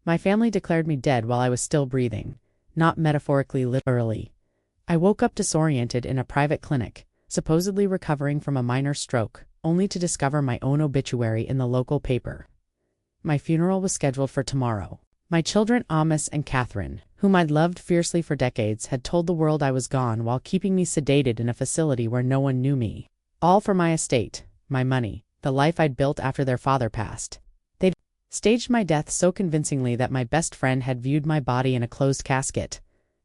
My family declared me dead while I was still breathing, not metaphorically, literally. I woke up disoriented in a private clinic, supposedly recovering from a minor stroke, only to discover my own obituary in the local paper. My funeral was scheduled for tomorrow. My children Amos and Catherine, whom I'd loved fiercely for decades, had told the world I was gone while keeping me sedated in a facility where no one knew me. All for my estate, my money, the life I'd built after their father passed. They'd staged my death so convincingly that my best friend had viewed my body in a closed casket.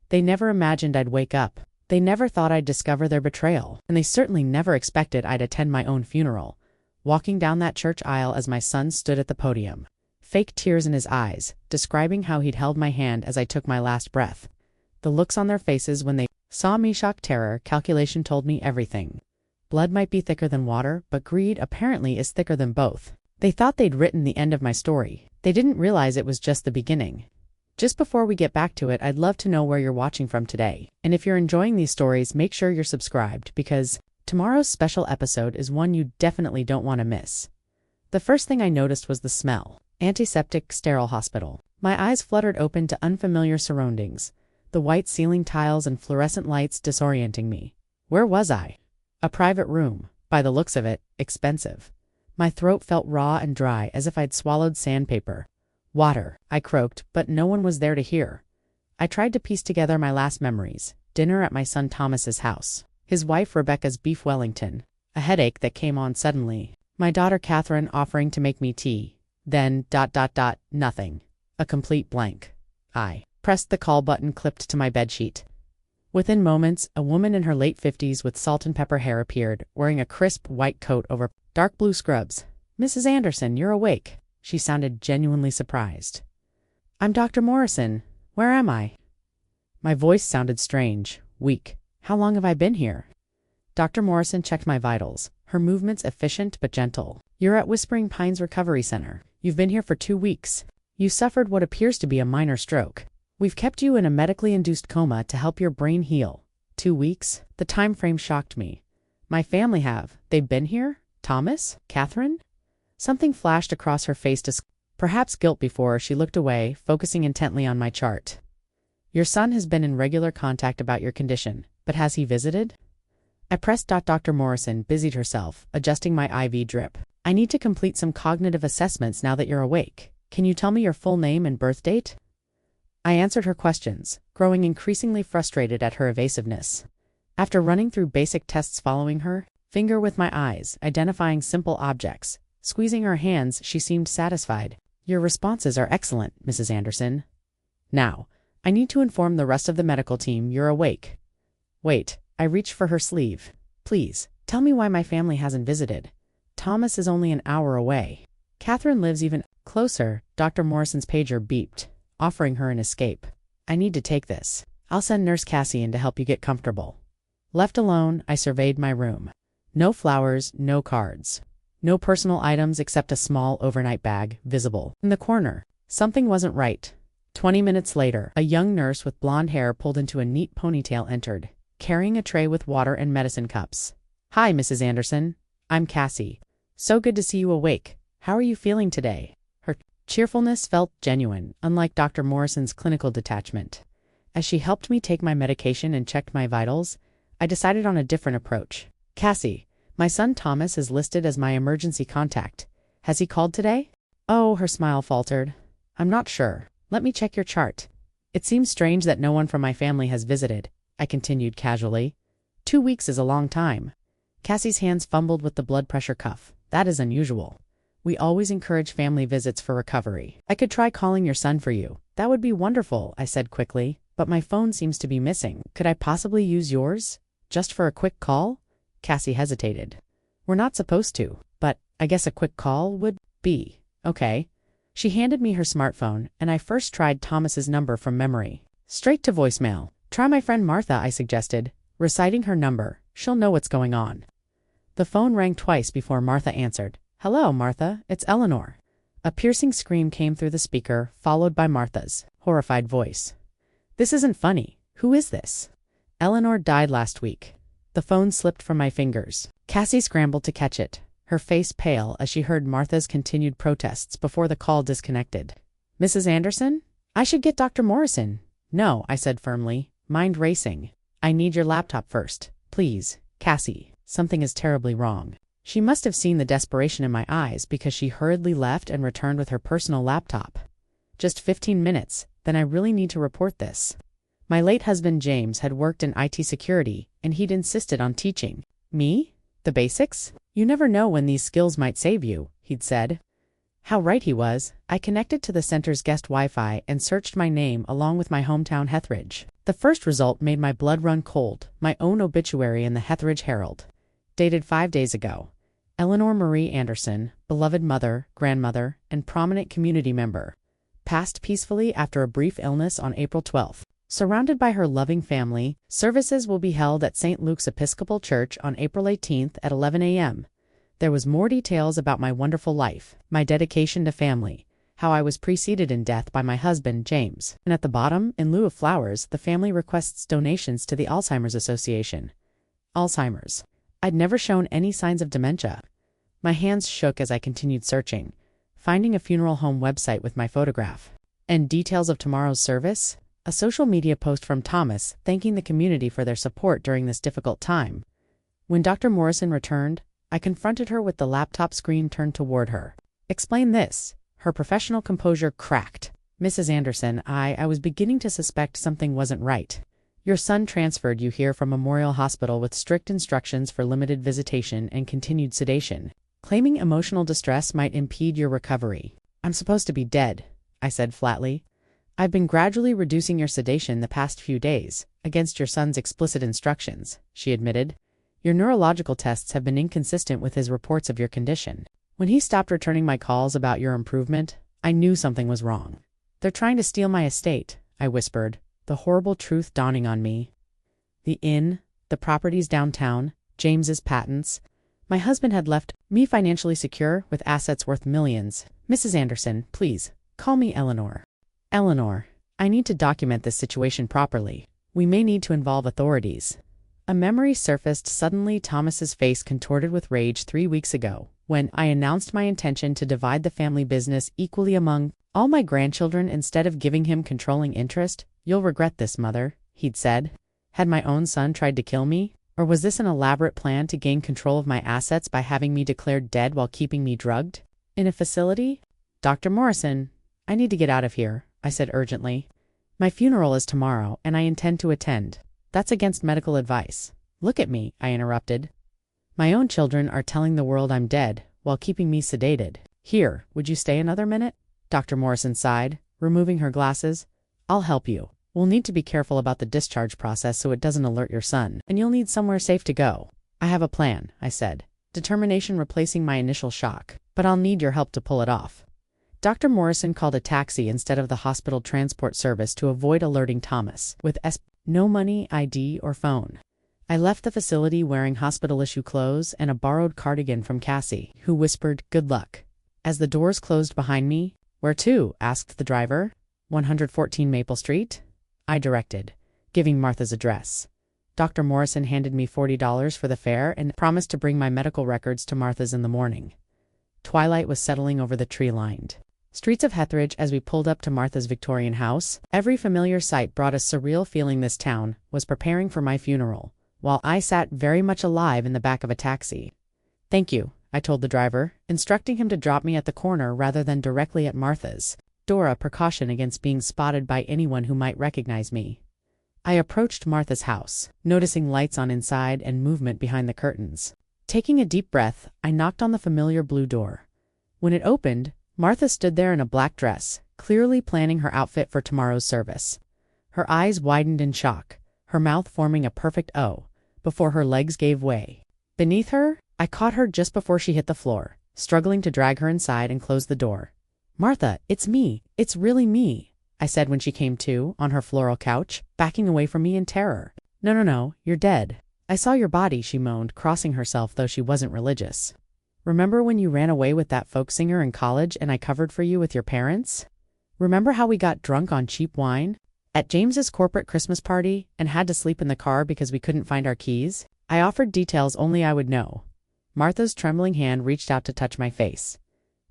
They never imagined I'd wake up. They never thought I'd discover their betrayal, and they certainly never expected I'd attend my own funeral, walking down that church aisle as my son stood at the podium, fake tears in his eyes, describing how he'd held my hand as I took my last breath. The looks on their faces when they saw me, shock, terror, calculation told me everything. Blood might be thicker than water, but greed apparently is thicker than both. They thought they'd written the end of my story. They didn't realize it was just the beginning. Just before we get back to it, I'd love to know where you're watching from today. And if you're enjoying these stories, make sure you're subscribed, because tomorrow's special episode is one you definitely don't want to miss. The first thing I noticed was the smell. Antiseptic, sterile hospital. My eyes fluttered open to unfamiliar surroundings, the white ceiling tiles and fluorescent lights disorienting me. Where was I? A private room. By the looks of it, expensive. My throat felt raw and dry, as if I'd swallowed sandpaper. Water, I croaked, but no one was there to hear. I tried to piece together my last memories. Dinner at my son Thomas's house. His wife Rebecca's beef Wellington. A headache that came on suddenly. My daughter Catherine offering to make me tea. Then, nothing. A complete blank. I pressed the call button clipped to my bedsheet. Within moments, a woman in her late 50s with salt and pepper hair appeared, wearing a crisp white coat over dark blue scrubs. "Mrs. Anderson, you're awake." She sounded genuinely surprised. "I'm Dr. Morrison. Where am I?" My voice sounded strange, weak. "How long have I been here?" Dr. Morrison checked my vitals, her movements efficient but gentle. "You're at Whispering Pines Recovery Center. You've been here for 2 weeks. You suffered what appears to be a minor stroke. We've kept you in a medically induced coma to help your brain heal." 2 weeks? The time frame shocked me. My family have. They've been here? Thomas? Catherine? Something flashed across her face, perhaps guilt, before she looked away, focusing intently on my chart. "Your son has been in regular contact about your condition, but has he visited?" I pressed. Dr. Morrison busied herself, adjusting my IV drip. "I need to complete some cognitive assessments now that you're awake. Can you tell me your full name and birth date?" I answered her questions, growing increasingly frustrated at her evasiveness. After running through basic tests following her, finger with my eyes, identifying simple objects, squeezing her hands, she seemed satisfied. "Your responses are excellent, Mrs. Anderson. Now, I need to inform the rest of the medical team you're awake." "Wait," I reached for her sleeve. "Please, tell me why my family hasn't visited. Thomas is only an hour away. Catherine lives even closer." Dr. Morrison's pager beeped, offering her an escape. "I need to take this. I'll send Nurse Cassie in to help you get comfortable." Left alone, I surveyed my room. No flowers, no cards. No personal items except a small overnight bag, visible in the corner. Something wasn't right. 20 minutes later, a young nurse with blonde hair pulled into a neat ponytail entered, carrying a tray with water and medicine cups. "Hi, Mrs. Anderson. I'm Cassie. So good to see you awake. How are you feeling today?" Her cheerfulness felt genuine, unlike Dr. Morrison's clinical detachment. As she helped me take my medication and checked my vitals, I decided on a different approach. "Cassie, my son Thomas is listed as my emergency contact. Has he called today?" "Oh," her smile faltered. "I'm not sure. Let me check your chart." "It seems strange that no one from my family has visited," I continued casually. 2 weeks is a long time." Cassie's hands fumbled with the blood pressure cuff. "That is unusual. We always encourage family visits for recovery." "I could try calling your son for you." "That would be wonderful," I said quickly, "but my phone seems to be missing. Could I possibly use yours? Just for a quick call?" Cassie hesitated. "We're not supposed to, but I guess a quick call would be okay." She handed me her smartphone, and I first tried Thomas's number from memory. Straight to voicemail. "Try my friend Martha," I suggested, reciting her number. "She'll know what's going on." The phone rang twice before Martha answered. "Hello, Martha, it's Eleanor." A piercing scream came through the speaker, followed by Martha's horrified voice. "This isn't funny. Who is this?" "Eleanor died last week." The phone slipped from my fingers. Cassie scrambled to catch it, her face pale as she heard Martha's continued protests before the call disconnected. Mrs. Anderson? I should get Dr. Morrison. No, I said firmly, mind racing. I need your laptop first. Please, Cassie. Something is terribly wrong. She must have seen the desperation in my eyes because she hurriedly left and returned with her personal laptop. Just 15 minutes, then I really need to report this. My late husband James had worked in IT security, and he'd insisted on teaching me the basics. You never know when these skills might save you, he'd said. How right he was. I connected to the center's guest Wi-Fi and searched my name along with my hometown Heathridge. The first result made my blood run cold, my own obituary in the Heathridge Herald. Dated 5 days ago. Eleanor Marie Anderson, beloved mother, grandmother, and prominent community member, passed peacefully after a brief illness on April 12th. Surrounded by her loving family, services will be held at St. Luke's Episcopal Church on April 18th at 11 a.m. There was more details about my wonderful life, my dedication to family, how I was preceded in death by my husband, James. And at the bottom, in lieu of flowers, the family requests donations to the Alzheimer's Association. Alzheimer's. I'd never shown any signs of dementia. My hands shook as I continued searching, finding a funeral home website with my photograph. And details of tomorrow's service? A social media post from Thomas thanking the community for their support during this difficult time. When Dr. Morrison returned, I confronted her with the laptop screen turned toward her. Explain this. Her professional composure cracked. Mrs. Anderson, I was beginning to suspect something wasn't right. Your son transferred you here from Memorial Hospital with strict instructions for limited visitation and continued sedation, claiming emotional distress might impede your recovery. I'm supposed to be dead, I said flatly. I've been gradually reducing your sedation the past few days, against your son's explicit instructions, she admitted. Your neurological tests have been inconsistent with his reports of your condition. When he stopped returning my calls about your improvement, I knew something was wrong. They're trying to steal my estate, I whispered, the horrible truth dawning on me. The inn, the properties downtown, James's patents. My husband had left me financially secure with assets worth millions. Mrs. Anderson, please, call me Eleanor. Eleanor, I need to document this situation properly. We may need to involve authorities. A memory surfaced suddenly. Thomas's face contorted with rage 3 weeks ago, when I announced my intention to divide the family business equally among all my grandchildren instead of giving him controlling interest. You'll regret this, mother, he'd said. Had my own son tried to kill me? Or was this an elaborate plan to gain control of my assets by having me declared dead while keeping me drugged? In a facility? Dr. Morrison, I need to get out of here, I said urgently. My funeral is tomorrow, and I intend to attend. That's against medical advice. Look at me, I interrupted. My own children are telling the world I'm dead, while keeping me sedated. Here, would you stay another minute? Dr. Morrison sighed, removing her glasses. I'll help you. We'll need to be careful about the discharge process so it doesn't alert your son, and you'll need somewhere safe to go. I have a plan, I said, determination replacing my initial shock, but I'll need your help to pull it off. Dr. Morrison called a taxi instead of the hospital transport service to avoid alerting Thomas, with no money, ID, or phone. I left the facility wearing hospital-issue clothes and a borrowed cardigan from Cassie, who whispered, "Good luck." As the doors closed behind me, "Where to?" asked the driver. 114 Maple Street? I directed, giving Martha's address. Dr. Morrison handed me $40 for the fare and promised to bring my medical records to Martha's in the morning. Twilight was settling over the tree-lined streets of Heathridge as we pulled up to Martha's Victorian house. Every familiar sight brought a surreal feeling. This town was preparing for my funeral, while I sat very much alive in the back of a taxi. "Thank you," I told the driver, instructing him to drop me at the corner rather than directly at Martha's. A precaution against being spotted by anyone who might recognize me. I approached Martha's house, noticing lights on inside and movement behind the curtains. Taking a deep breath, I knocked on the familiar blue door. When it opened, Martha stood there in a black dress, clearly planning her outfit for tomorrow's service. Her eyes widened in shock, her mouth forming a perfect O, before her legs gave way. Beneath her, I caught her just before she hit the floor, struggling to drag her inside and close the door. "Martha, it's me. It's really me," I said when she came to, on her floral couch, backing away from me in terror. No, you're dead. I saw your body," she moaned, crossing herself though she wasn't religious. "Remember when you ran away with that folk singer in college and I covered for you with your parents? Remember how we got drunk on cheap wine at James's corporate Christmas party and had to sleep in the car because we couldn't find our keys?" I offered details only I would know. Martha's trembling hand reached out to touch my face.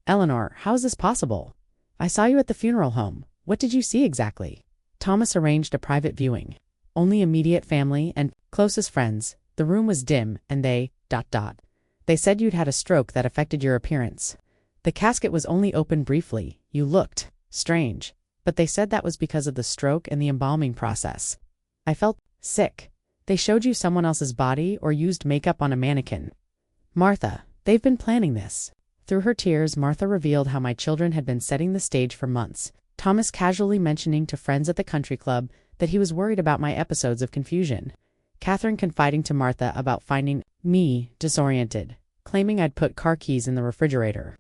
"Eleanor, how is this possible? I saw you at the funeral home. What did you see exactly? Thomas arranged a private viewing. Only immediate family and closest friends. The room was dim, and they. They said you'd had a stroke that affected your appearance. The casket was only open briefly. You looked strange. But they said that was because of the stroke and the embalming process. I felt sick. They showed you someone else's body or used makeup on a mannequin. Martha, they've been planning this. Through her tears, Martha revealed how my children had been setting the stage for months. Thomas casually mentioning to friends at the country club that he was worried about my episodes of confusion. Catherine confiding to Martha about finding me disoriented, claiming I'd put car keys in the refrigerator.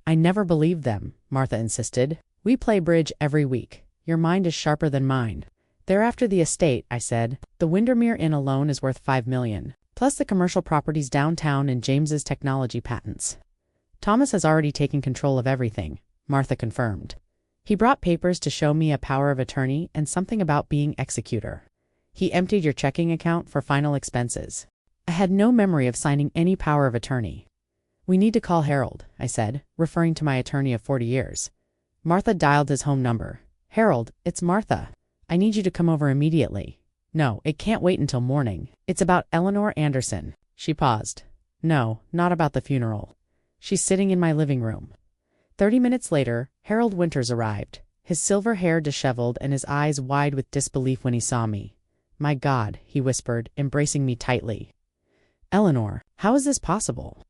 I never believed them, Martha insisted. We play bridge every week. Your mind is sharper than mine. They're after the estate, I said. The Windermere Inn alone is worth $5 million, plus the commercial properties downtown and James's technology patents. Thomas has already taken control of everything, Martha confirmed. He brought papers to show me a power of attorney and something about being executor. He emptied your checking account for final expenses. I had no memory of signing any power of attorney. We need to call Harold, I said, referring to my attorney of 40 years. Martha dialed his home number. Harold, it's Martha. I need you to come over immediately. No, it can't wait until morning. It's about Eleanor Anderson. She paused. No, not about the funeral. She's sitting in my living room. 30 minutes later, Harold Winters arrived, his silver hair disheveled and his eyes wide with disbelief when he saw me. My God, he whispered, embracing me tightly. Eleanor, how is this possible?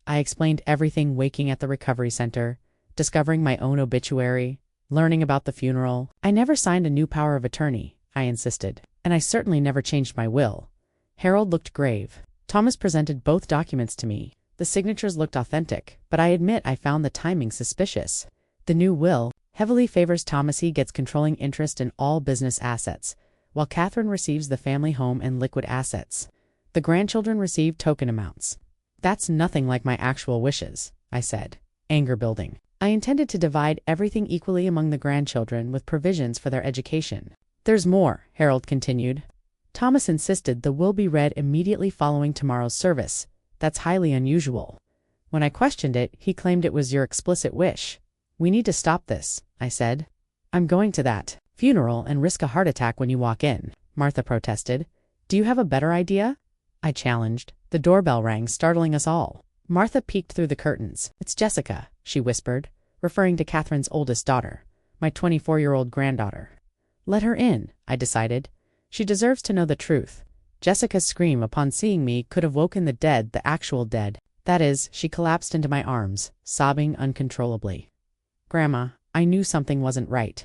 I explained everything, waking at the recovery center, discovering my own obituary, learning about the funeral. I never signed a new power of attorney, I insisted, and I certainly never changed my will. Harold looked grave. Thomas presented both documents to me. The signatures looked authentic, but I admit I found the timing suspicious. The new will heavily favors Thomas. He gets controlling interest in all business assets, while Catherine receives the family home and liquid assets. The grandchildren receive token amounts. That's nothing like my actual wishes, I said, anger building. I intended to divide everything equally among the grandchildren with provisions for their education. There's more, Harold continued. Thomas insisted the will be read immediately following tomorrow's service. That's highly unusual. When I questioned it, he claimed it was your explicit wish. We need to stop this, I said. I'm going to that funeral and risk a heart attack when you walk in, Martha protested. Do you have a better idea? I challenged. The doorbell rang, startling us all. Martha peeked through the curtains. It's Jessica, she whispered, referring to Catherine's oldest daughter, my 24-year-old granddaughter. Let her in, I decided. She deserves to know the truth. Jessica's scream upon seeing me could have woken the dead, the actual dead. That is, she collapsed into my arms, sobbing uncontrollably. Grandma, I knew something wasn't right.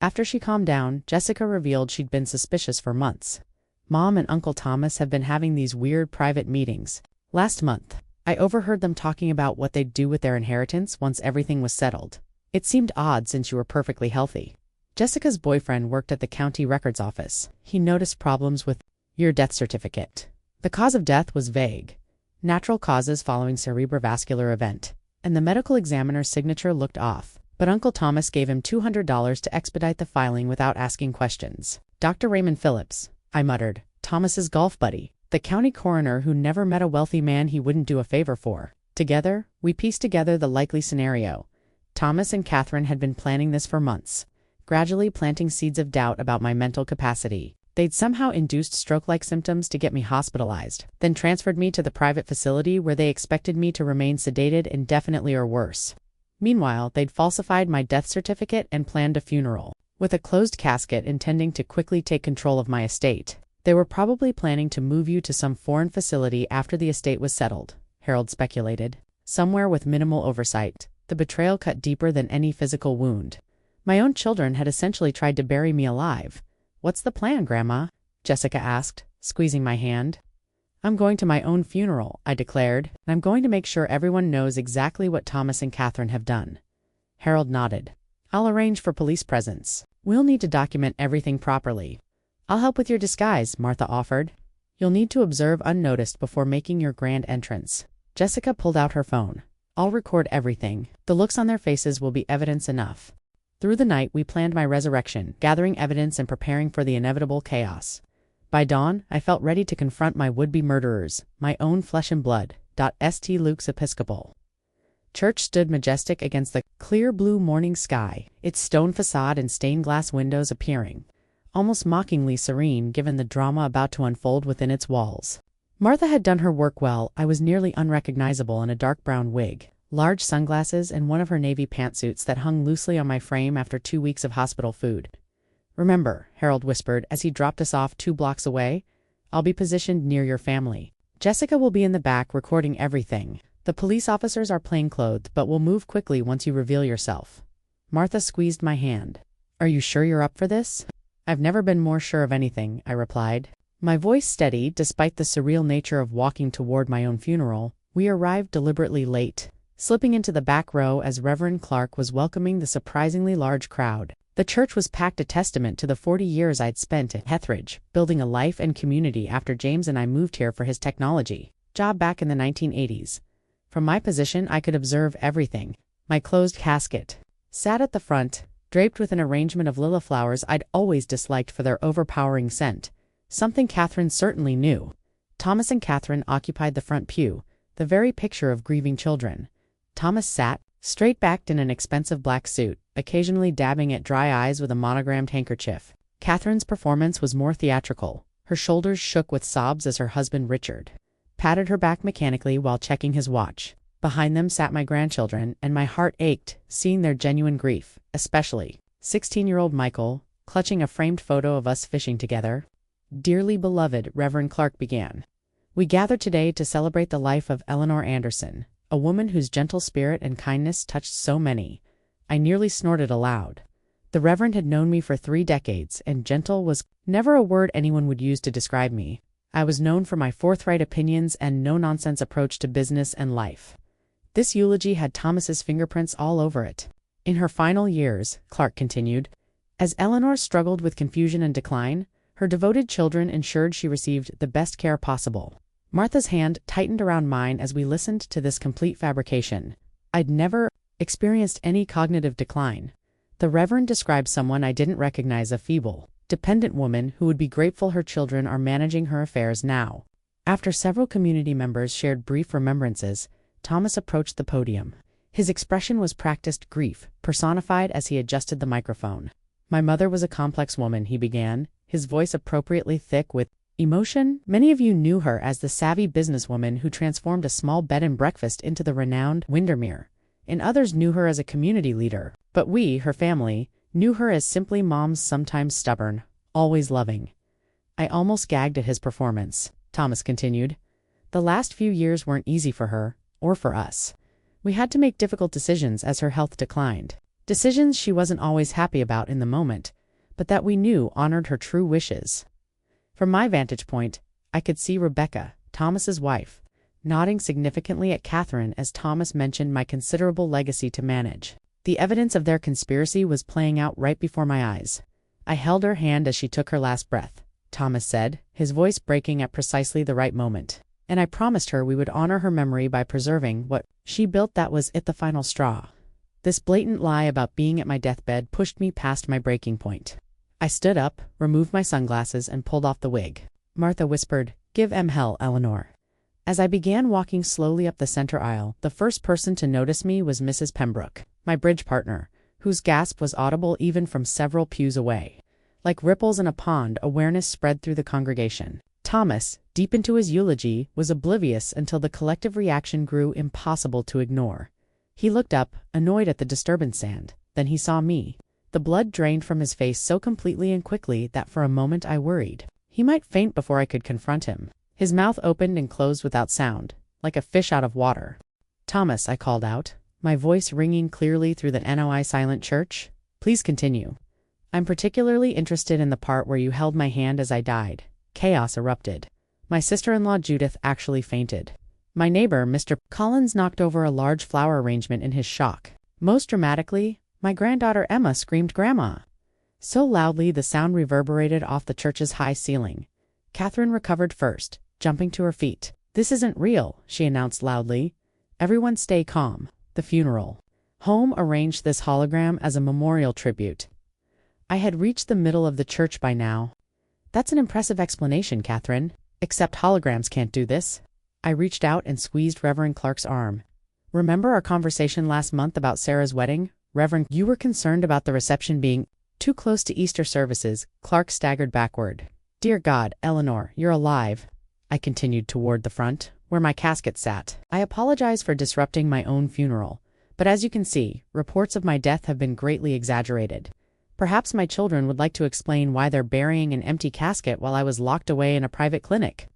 After she calmed down, Jessica revealed she'd been suspicious for months. Mom and Uncle Thomas have been having these weird private meetings. Last month, I overheard them talking about what they'd do with their inheritance once everything was settled. It seemed odd since you were perfectly healthy. Jessica's boyfriend worked at the county records office. He noticed problems with your death certificate. The cause of death was vague. Natural causes following cerebrovascular event. And the medical examiner's signature looked off. But Uncle Thomas gave him $200 to expedite the filing without asking questions. Dr. Raymond Phillips, I muttered, Thomas's golf buddy, the county coroner who never met a wealthy man he wouldn't do a favor for. Together, we pieced together the likely scenario. Thomas and Catherine had been planning this for months, gradually planting seeds of doubt about my mental capacity. They'd somehow induced stroke-like symptoms to get me hospitalized, then transferred me to the private facility where they expected me to remain sedated indefinitely or worse. Meanwhile, they'd falsified my death certificate and planned a funeral, with a closed casket intending to quickly take control of my estate. They were probably planning to move you to some foreign facility after the estate was settled, Harold speculated. Somewhere with minimal oversight. The betrayal cut deeper than any physical wound. My own children had essentially tried to bury me alive. What's the plan, Grandma? Jessica asked, squeezing my hand. I'm going to my own funeral, I declared, and I'm going to make sure everyone knows exactly what Thomas and Catherine have done. Harold nodded. I'll arrange for police presence. We'll need to document everything properly. I'll help with your disguise, Martha offered. You'll need to observe unnoticed before making your grand entrance. Jessica pulled out her phone. I'll record everything. The looks on their faces will be evidence enough. Through the night, we planned my resurrection, gathering evidence and preparing for the inevitable chaos. By dawn, I felt ready to confront my would-be murderers, my own flesh and blood. St. Luke's Episcopal. church stood majestic against the clear blue morning sky, its stone facade and stained glass windows appearing almost mockingly serene given the drama about to unfold within its walls. Martha had done her work well. I was nearly unrecognizable in a dark brown wig, large sunglasses, and one of her navy pantsuits that hung loosely on my frame after 2 weeks of hospital food. "Remember," Harold whispered as he dropped us off 2 blocks away, "I'll be positioned near your family. Jessica will be in the back recording everything. The police officers are plainclothed, but will move quickly once you reveal yourself." Martha squeezed my hand. "Are you sure you're up for this?" "I've never been more sure of anything," I replied. My voice steady despite the surreal nature of walking toward my own funeral. We arrived deliberately late, slipping into the back row as Reverend Clark was welcoming the surprisingly large crowd. The church was packed, a testament to the 40 years I'd spent at Heathridge, building a life and community after James and I moved here for his technology job back in the 1980s. From my position, I could observe everything. My closed casket sat at the front, draped with an arrangement of lily flowers I'd always disliked for their overpowering scent, something Catherine certainly knew. Thomas and Catherine occupied the front pew, the very picture of grieving children. Thomas sat, straight-backed in an expensive black suit, occasionally dabbing at dry eyes with a monogrammed handkerchief. Catherine's performance was more theatrical. Her shoulders shook with sobs as her husband Richard patted her back mechanically while checking his watch. Behind them sat my grandchildren, and my heart ached, seeing their genuine grief, especially 16-year-old Michael, clutching a framed photo of us fishing together. "Dearly beloved," Reverend Clark began, "we gather today to celebrate the life of Eleanor Anderson, a woman whose gentle spirit and kindness touched so many." I nearly snorted aloud. The Reverend had known me for 3 decades, and gentle was never a word anyone would use to describe me. I was known for my forthright opinions and no-nonsense approach to business and life. This eulogy had Thomas's fingerprints all over it. "In her final years," Clark continued, "as Eleanor struggled with confusion and decline, her devoted children ensured she received the best care possible." Martha's hand tightened around mine as we listened to this complete fabrication. I'd never experienced any cognitive decline. The Reverend described someone I didn't recognize, a feeble, dependent woman who would be grateful her children are managing her affairs now. After several community members shared brief remembrances, Thomas approached the podium. His expression was practiced grief, personified as he adjusted the microphone. "My mother was a complex woman," he began, his voice appropriately thick with emotion. "Many of you knew her as the savvy businesswoman who transformed a small bed and breakfast into the renowned Windermere, and others knew her as a community leader. But we, her family, knew her as simply Mom's, sometimes stubborn, always loving." I almost gagged at his performance. Thomas continued, "The last few years weren't easy for her, or for us. We had to make difficult decisions as her health declined. Decisions she wasn't always happy about in the moment, but that we knew honored her true wishes." From my vantage point, I could see Rebecca, Thomas's wife, nodding significantly at Catherine as Thomas mentioned my considerable legacy to manage. The evidence of their conspiracy was playing out right before my eyes. I held her hand as she took her last breath. Thomas said, his voice breaking at precisely the right moment. "And I promised her we would honor her memory by preserving what she built. That was it, the final straw." This blatant lie about being at my deathbed pushed me past my breaking point. I stood up, removed my sunglasses, and pulled off the wig. Martha whispered, "Give hell, Eleanor." As I began walking slowly up the center aisle, the first person to notice me was Mrs. Pembroke, my bridge partner, whose gasp was audible even from several pews away. Like ripples in a pond, awareness spread through the congregation. Thomas, deep into his eulogy, was oblivious until the collective reaction grew impossible to ignore. He looked up, annoyed at the disturbance, and then he saw me. The blood drained from his face so completely and quickly that for a moment I worried he might faint before I could confront him. His mouth opened and closed without sound, like a fish out of water. "Thomas," I called out, my voice ringing clearly through the NOI silent church, "please continue. I'm particularly interested in the part where you held my hand as I died." Chaos erupted. My sister-in-law Judith actually fainted. My neighbor, Mr. Collins, knocked over a large flower arrangement in his shock. Most dramatically, my granddaughter Emma screamed "Grandma!" so loudly the sound reverberated off the church's high ceiling. Catherine recovered first, jumping to her feet. "This isn't real," she announced loudly. "Everyone stay calm. The funeral home arranged this hologram as a memorial tribute." I had reached the middle of the church by now. "That's an impressive explanation, Catherine. Except holograms can't do this." I reached out and squeezed Reverend Clark's arm. Remember our conversation last month about Sarah's wedding? Reverend, you were concerned about the reception being too close to Easter services. Clark staggered backward. Dear God, Eleanor, you're alive. I continued toward the front, where my casket sat. I apologize for disrupting my own funeral, but as you can see, reports of my death have been greatly exaggerated. Perhaps my children would like to explain why they're burying an empty casket while I was locked away in a private clinic.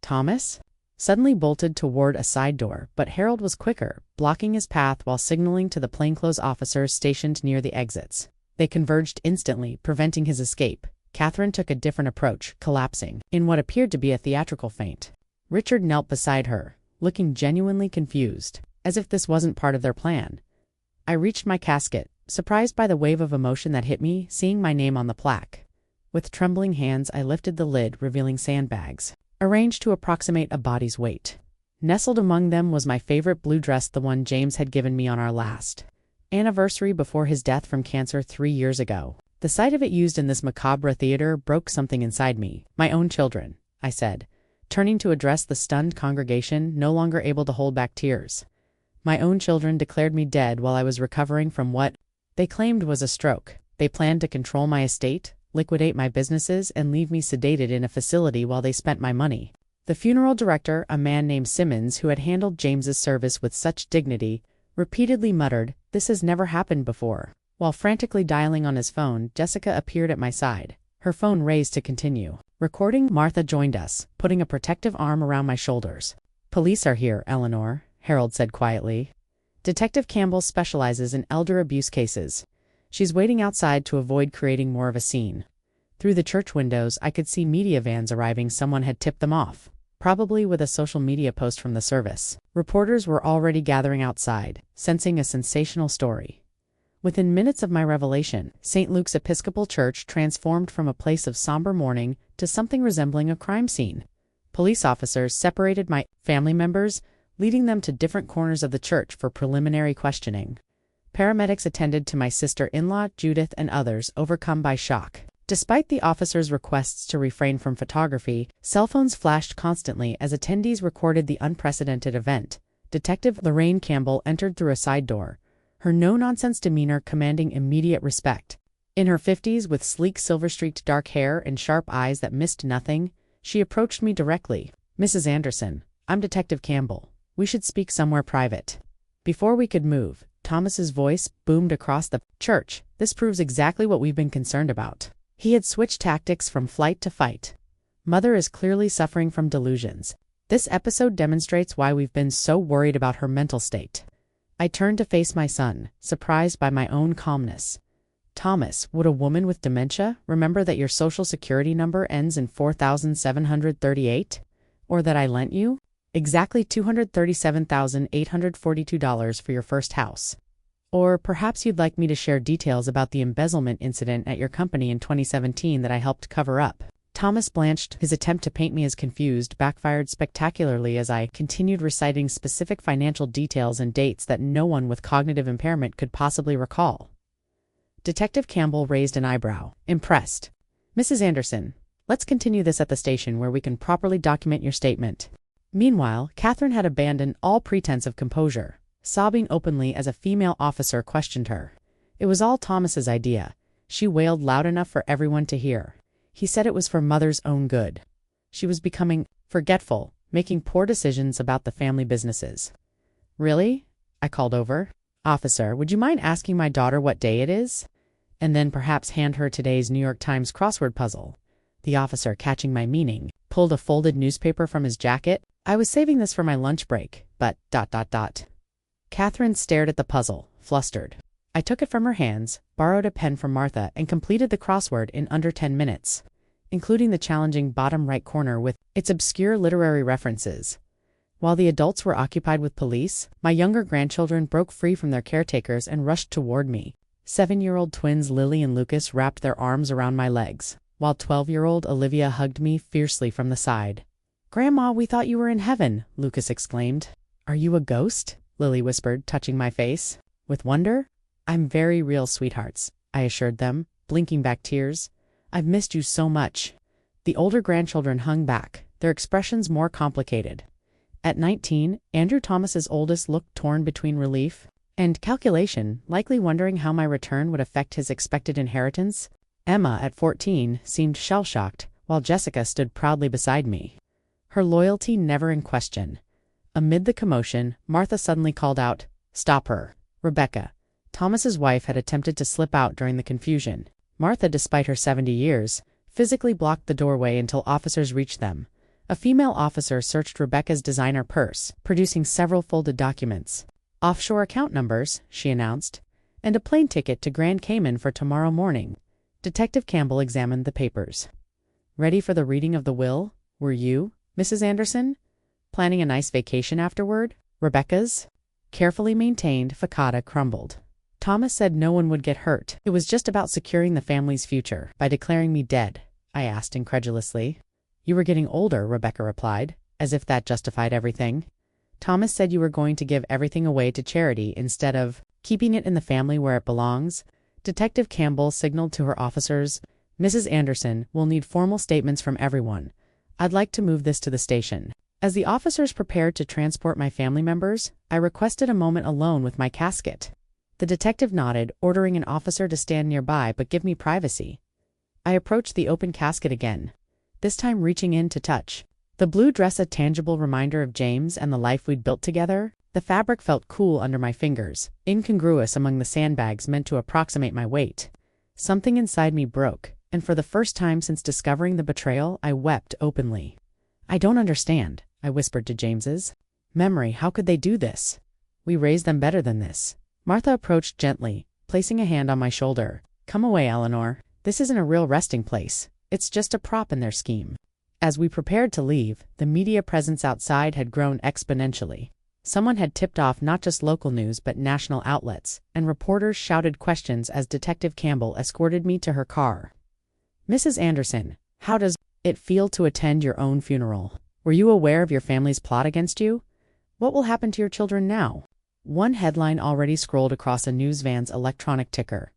Thomas suddenly bolted toward a side door, but Harold was quicker, blocking his path while signaling to the plainclothes officers stationed near the exits. They converged instantly, preventing his escape. Catherine took a different approach, collapsing in what appeared to be a theatrical faint. Richard knelt beside her, looking genuinely confused, as if this wasn't part of their plan. I reached my casket, surprised by the wave of emotion that hit me, seeing my name on the plaque. With trembling hands, I lifted the lid, revealing sandbags, arranged to approximate a body's weight. Nestled among them was my favorite blue dress, the one James had given me on our last anniversary before his death from cancer 3 years ago. The sight of it used in this macabre theater broke something inside me. My own children, I said, turning to address the stunned congregation, no longer able to hold back tears. My own children declared me dead while I was recovering from what they claimed was a stroke. They planned to control my estate, liquidate my businesses, and leave me sedated in a facility while they spent my money. The funeral director, a man named Simmons who had handled James's service with such dignity, repeatedly muttered, "This has never happened before." While frantically dialing on his phone, Jessica appeared at my side, her phone raised to continue. Recording. Martha joined us, putting a protective arm around my shoulders. "Police are here, Eleanor," Harold said quietly. "Detective Campbell specializes in elder abuse cases. She's waiting outside to avoid creating more of a scene." Through the church windows, I could see media vans arriving. Someone had tipped them off, probably with a social media post from the service. Reporters were already gathering outside, sensing a sensational story. Within minutes of my revelation, St. Luke's Episcopal Church transformed from a place of somber mourning to something resembling a crime scene. Police officers separated my family members, leading them to different corners of the church for preliminary questioning. Paramedics attended to my sister-in-law, Judith, and others overcome by shock. Despite the officers' requests to refrain from photography, cell phones flashed constantly as attendees recorded the unprecedented event. Detective Lorraine Campbell entered through a side door, her no-nonsense demeanor commanding immediate respect. In her 50s, with sleek silver-streaked dark hair and sharp eyes that missed nothing, she approached me directly. "Mrs. Anderson, I'm Detective Campbell. We should speak somewhere private." Before we could move, Thomas's voice boomed across the church. "This proves exactly what we've been concerned about." He had switched tactics from flight to fight. "Mother is clearly suffering from delusions. This episode demonstrates why we've been so worried about her mental state." I turned to face my son, surprised by my own calmness. "Thomas, would a woman with dementia remember that your social security number ends in 4738? Or that I lent you exactly $237,842 for your first house? Or perhaps you'd like me to share details about the embezzlement incident at your company in 2017 that I helped cover up?" Thomas blanched. His attempt to paint me as confused backfired spectacularly as I continued reciting specific financial details and dates that no one with cognitive impairment could possibly recall. Detective Campbell raised an eyebrow, impressed. "Mrs. Anderson, let's continue this at the station where we can properly document your statement." Meanwhile, Catherine had abandoned all pretense of composure, sobbing openly as a female officer questioned her. It was all Thomas's idea. She wailed loud enough for everyone to hear. He said it was for Mother's own good. She was becoming forgetful, making poor decisions about the family businesses. "Really?" I called over. "Officer, would you mind asking my daughter what day it is? And then perhaps hand her today's New York Times crossword puzzle." The officer, catching my meaning, pulled a folded newspaper from his jacket. "I was saving this for my lunch break, but ... Catherine stared at the puzzle, flustered. I took it from her hands, borrowed a pen from Martha, and completed the crossword in under 10 minutes, including the challenging bottom right corner with its obscure literary references. While the adults were occupied with police, my younger grandchildren broke free from their caretakers and rushed toward me. 7-year-old twins Lily and Lucas wrapped their arms around my legs, while 12-year-old Olivia hugged me fiercely from the side. "Grandma, we thought you were in heaven," Lucas exclaimed. "Are you a ghost?" Lily whispered, touching my face. With wonder, "I'm very real, sweethearts," I assured them, blinking back tears. "I've missed you so much." The older grandchildren hung back, their expressions more complicated. At 19, Andrew Thomas's oldest looked torn between relief and calculation, likely wondering how my return would affect his expected inheritance. Emma, at 14, seemed shell-shocked, while Jessica stood proudly beside me, her loyalty never in question. Amid the commotion, Martha suddenly called out, "Stop her!" Rebecca, Thomas's wife, had attempted to slip out during the confusion. Martha, despite her 70 years, physically blocked the doorway until officers reached them. A female officer searched Rebecca's designer purse, producing several folded documents. "Offshore account numbers," she announced, "and a plane ticket to Grand Cayman for tomorrow morning." Detective Campbell examined the papers. "Ready for the reading of the will, were you, Mrs. Anderson? Planning a nice vacation afterward?" Rebecca's carefully maintained facade crumbled. "Thomas said no one would get hurt. It was just about securing the family's future by declaring me dead," I asked incredulously. "You were getting older," Rebecca replied, as if that justified everything. "Thomas said you were going to give everything away to charity instead of keeping it in the family where it belongs." Detective Campbell signaled to her officers, "Mrs. Anderson, will need formal statements from everyone. I'd like to move this to the station." As the officers prepared to transport my family members, I requested a moment alone with my casket. The detective nodded, ordering an officer to stand nearby but give me privacy. I approached the open casket again, this time reaching in to touch the blue dress, a tangible reminder of James and the life we'd built together. The fabric felt cool under my fingers, incongruous among the sandbags meant to approximate my weight. Something inside me broke, and for the first time since discovering the betrayal, I wept openly. "I don't understand," I whispered to James's memory. "How could they do this? We raised them better than this." Martha approached gently, placing a hand on my shoulder. "Come away, Eleanor. This isn't a real resting place. It's just a prop in their scheme." As we prepared to leave, the media presence outside had grown exponentially. Someone had tipped off not just local news but national outlets, and reporters shouted questions as Detective Campbell escorted me to her car. "Mrs. Anderson, how does it feel to attend your own funeral? Were you aware of your family's plot against you? What will happen to your children now?" One headline already scrolled across a news van's electronic ticker.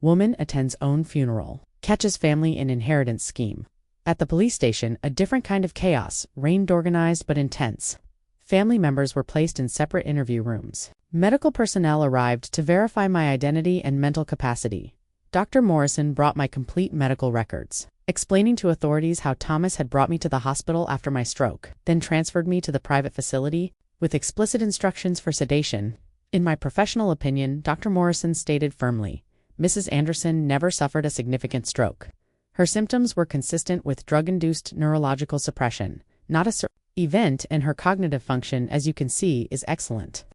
"Woman attends own funeral, catches family in inheritance scheme." At the police station, a different kind of chaos reigned, organized but intense. Family members were placed in separate interview rooms. Medical personnel arrived to verify my identity and mental capacity. Dr. Morrison brought my complete medical records, explaining to authorities how Thomas had brought me to the hospital after my stroke, then transferred me to the private facility, with explicit instructions for sedation. In my professional opinion, Dr. Morrison stated firmly, Mrs. Anderson never suffered a significant stroke. Her symptoms were consistent with drug-induced neurological suppression, not a event, and her cognitive function, as you can see, is excellent.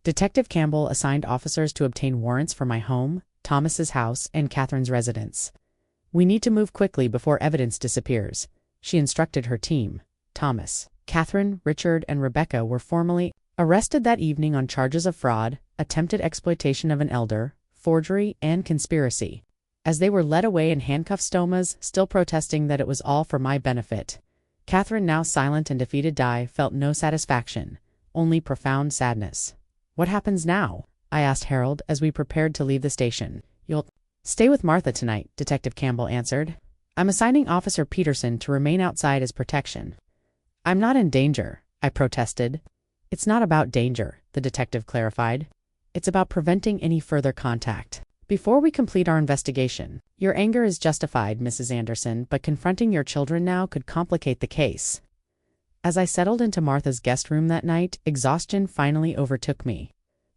Detective Campbell assigned officers to obtain warrants for my home, Thomas's house, and Catherine's residence. "We need to move quickly before evidence disappears," she instructed her team. Thomas, Catherine, Richard, and Rebecca were formally arrested that evening on charges of fraud, attempted exploitation of an elder, forgery, and conspiracy. As they were led away in handcuffs, Thomas, still protesting that it was all for my benefit. Catherine, now silent and defeated, felt no satisfaction, only profound sadness. "What happens now?" I asked Harold as we prepared to leave the station. "You'll stay with Martha tonight," Detective Campbell answered. "I'm assigning Officer Peterson to remain outside as protection." "I'm not in danger," I protested. "It's not about danger," the detective clarified. "It's about preventing any further contact before we complete our investigation. Your anger is justified, Mrs. Anderson, but confronting your children now could complicate the case." As I settled into Martha's guest room that night, exhaustion finally overtook me.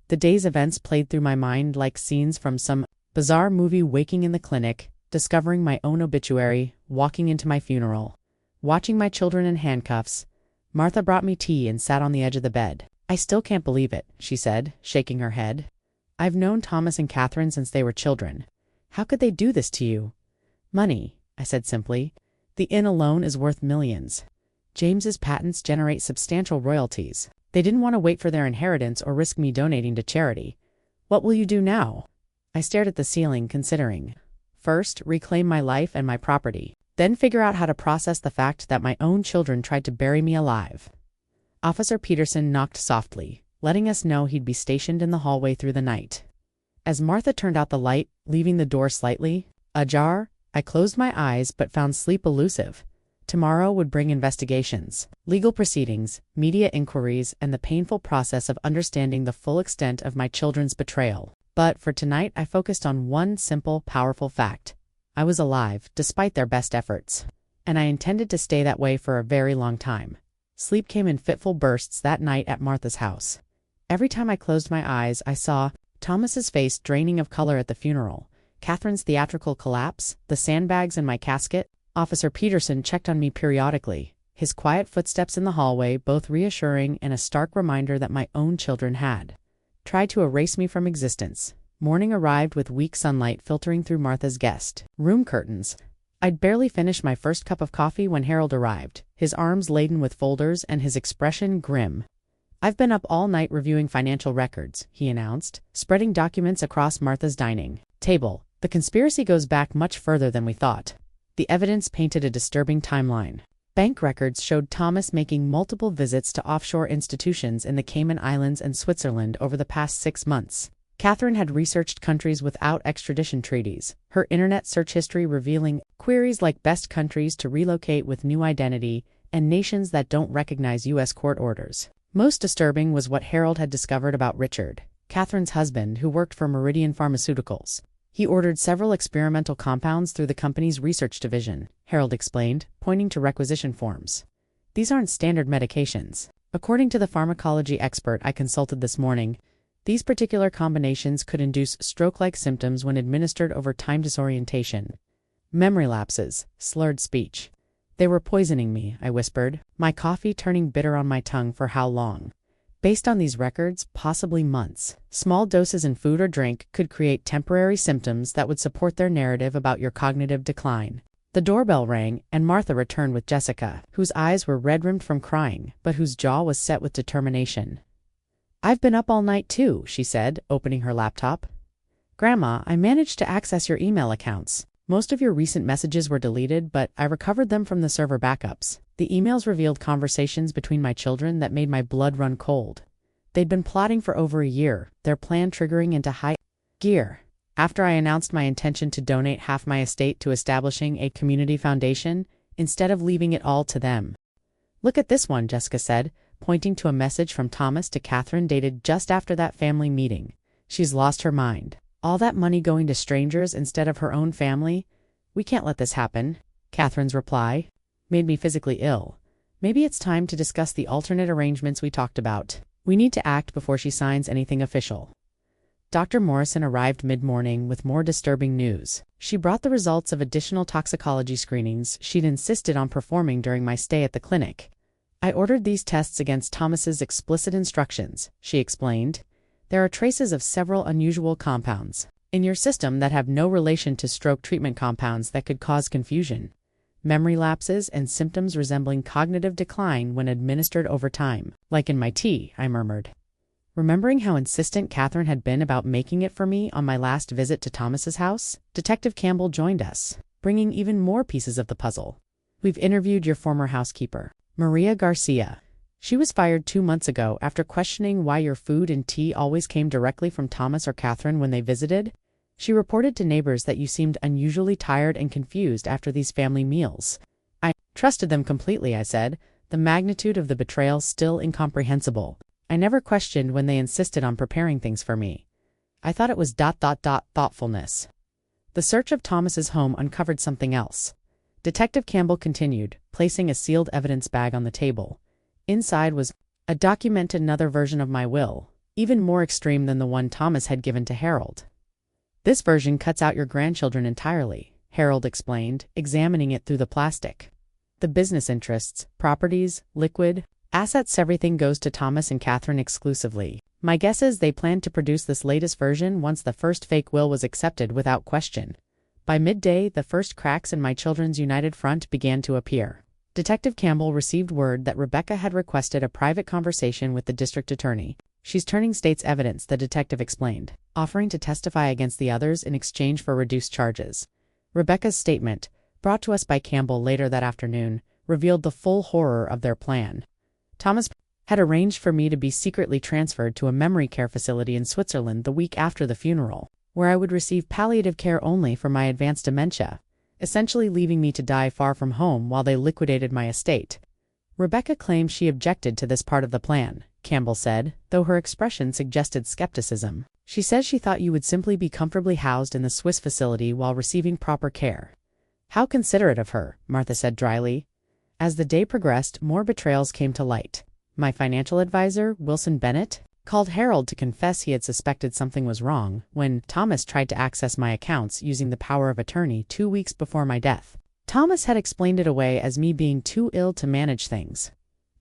The day's events played through my mind like scenes from some bizarre movie: waking in the clinic, discovering my own obituary, walking into my funeral, watching my children in handcuffs. Martha brought me tea and sat on the edge of the bed. "I still can't believe it," she said, shaking her head. "I've known Thomas and Catherine since they were children. How could they do this to you?" "Money," I said simply. "The inn alone is worth millions. James's patents generate substantial royalties. They didn't want to wait for their inheritance or risk me donating to charity." "What will you do now?" I stared at the ceiling, considering. First, reclaim my life and my property. Then figure out how to process the fact that my own children tried to bury me alive. Officer Peterson knocked softly, letting us know he'd be stationed in the hallway through the night. As Martha turned out the light, leaving the door slightly ajar, I closed my eyes but found sleep elusive. Tomorrow would bring investigations, legal proceedings, media inquiries, and the painful process of understanding the full extent of my children's betrayal. But for tonight, I focused on one simple, powerful fact. I was alive, despite their best efforts. And I intended to stay that way for a very long time. Sleep came in fitful bursts that night at Martha's house. Every time I closed my eyes, I saw Thomas's face draining of color at the funeral, Catherine's theatrical collapse, the sandbags in my casket. Officer Peterson checked on me periodically, his quiet footsteps in the hallway both reassuring and a stark reminder that my own children had tried to erase me from existence. Morning arrived with weak sunlight filtering through Martha's guest room curtains. I'd barely finished my first cup of coffee when Harold arrived, his arms laden with folders and his expression grim. "I've been up all night reviewing financial records," he announced, spreading documents across Martha's dining table. "The conspiracy goes back much further than we thought." The evidence painted a disturbing timeline. Bank records showed Thomas making multiple visits to offshore institutions in the Cayman Islands and Switzerland over the past 6 months. Catherine had researched countries without extradition treaties, her internet search history revealing queries like best countries to relocate with new identity and nations that don't recognize U.S. court orders. Most disturbing was what Harold had discovered about Richard, Catherine's husband, who worked for Meridian Pharmaceuticals. He ordered several experimental compounds through the company's research division, Harold explained, pointing to requisition forms. "These aren't standard medications. According to the pharmacology expert I consulted this morning, these particular combinations could induce stroke-like symptoms when administered over time, disorientation, memory lapses, slurred speech. They were poisoning me," I whispered, my coffee turning bitter on my tongue. "For how long?" "Based on these records, possibly months. Small doses in food or drink could create temporary symptoms that would support their narrative about your cognitive decline." The doorbell rang, and Martha returned with Jessica, whose eyes were red-rimmed from crying, but whose jaw was set with determination. "I've been up all night too," she said, opening her laptop. "Grandma, I managed to access your email accounts. Most of your recent messages were deleted, but I recovered them from the server backups. The emails revealed conversations between my children that made my blood run cold. They'd been plotting for over a year, their plan triggering into high gear. After I announced my intention to donate half my estate to establishing a community foundation, instead of leaving it all to them." "Look at this one," Jessica said, pointing to a message from Thomas to Catherine dated just after that family meeting. "She's lost her mind. All that money going to strangers instead of her own family? We can't let this happen." Catherine's reply made me physically ill. "Maybe it's time to discuss the alternate arrangements we talked about. We need to act before she signs anything official." Dr. Morrison arrived mid-morning with more disturbing news. She brought the results of additional toxicology screenings she'd insisted on performing during my stay at the clinic. "I ordered these tests against Thomas's explicit instructions," she explained. "There are traces of several unusual compounds in your system that have no relation to stroke treatment compounds that could cause confusion, memory lapses, and symptoms resembling cognitive decline when administered over time." "Like in my tea," I murmured, remembering how insistent Catherine had been about making it for me on my last visit to Thomas's house. Detective Campbell joined us, bringing even more pieces of the puzzle. "We've interviewed your former housekeeper, Maria Garcia. She was fired 2 months ago after questioning why your food and tea always came directly from Thomas or Catherine when they visited. She reported to neighbors that you seemed unusually tired and confused after these family meals." "I trusted them completely," I said, the magnitude of the betrayal still incomprehensible. "I never questioned when they insisted on preparing things for me. I thought it was ... thoughtfulness." The search of Thomas's home uncovered something else. Detective Campbell continued, placing a sealed evidence bag on the table. Inside was a document, another version of my will, even more extreme than the one Thomas had given to Harold. "This version cuts out your grandchildren entirely," Harold explained, examining it through the plastic. "The business interests, properties, liquid assets, everything goes to Thomas and Catherine exclusively. My guess is they planned to produce this latest version once the first fake will was accepted without question. By midday, the first cracks in my children's united front began to appear." Detective Campbell received word that Rebecca had requested a private conversation with the district attorney. "She's turning state's evidence," the detective explained, offering to testify against the others in exchange for reduced charges. Rebecca's statement, brought to us by Campbell later that afternoon, revealed the full horror of their plan. Thomas had arranged for me to be secretly transferred to a memory care facility in Switzerland the week after the funeral, where I would receive palliative care only for my advanced dementia. essentially leaving me to die far from home while they liquidated my estate. Rebecca claims she objected to this part of the plan, Campbell said, though her expression suggested skepticism. She says she thought you would simply be comfortably housed in the Swiss facility while receiving proper care. How considerate of her, Martha said dryly. As the day progressed, more betrayals came to light. My financial advisor, Wilson Bennett, called Harold to confess he had suspected something was wrong when Thomas tried to access my accounts using the power of attorney 2 weeks before my death. Thomas had explained it away as me being too ill to manage things,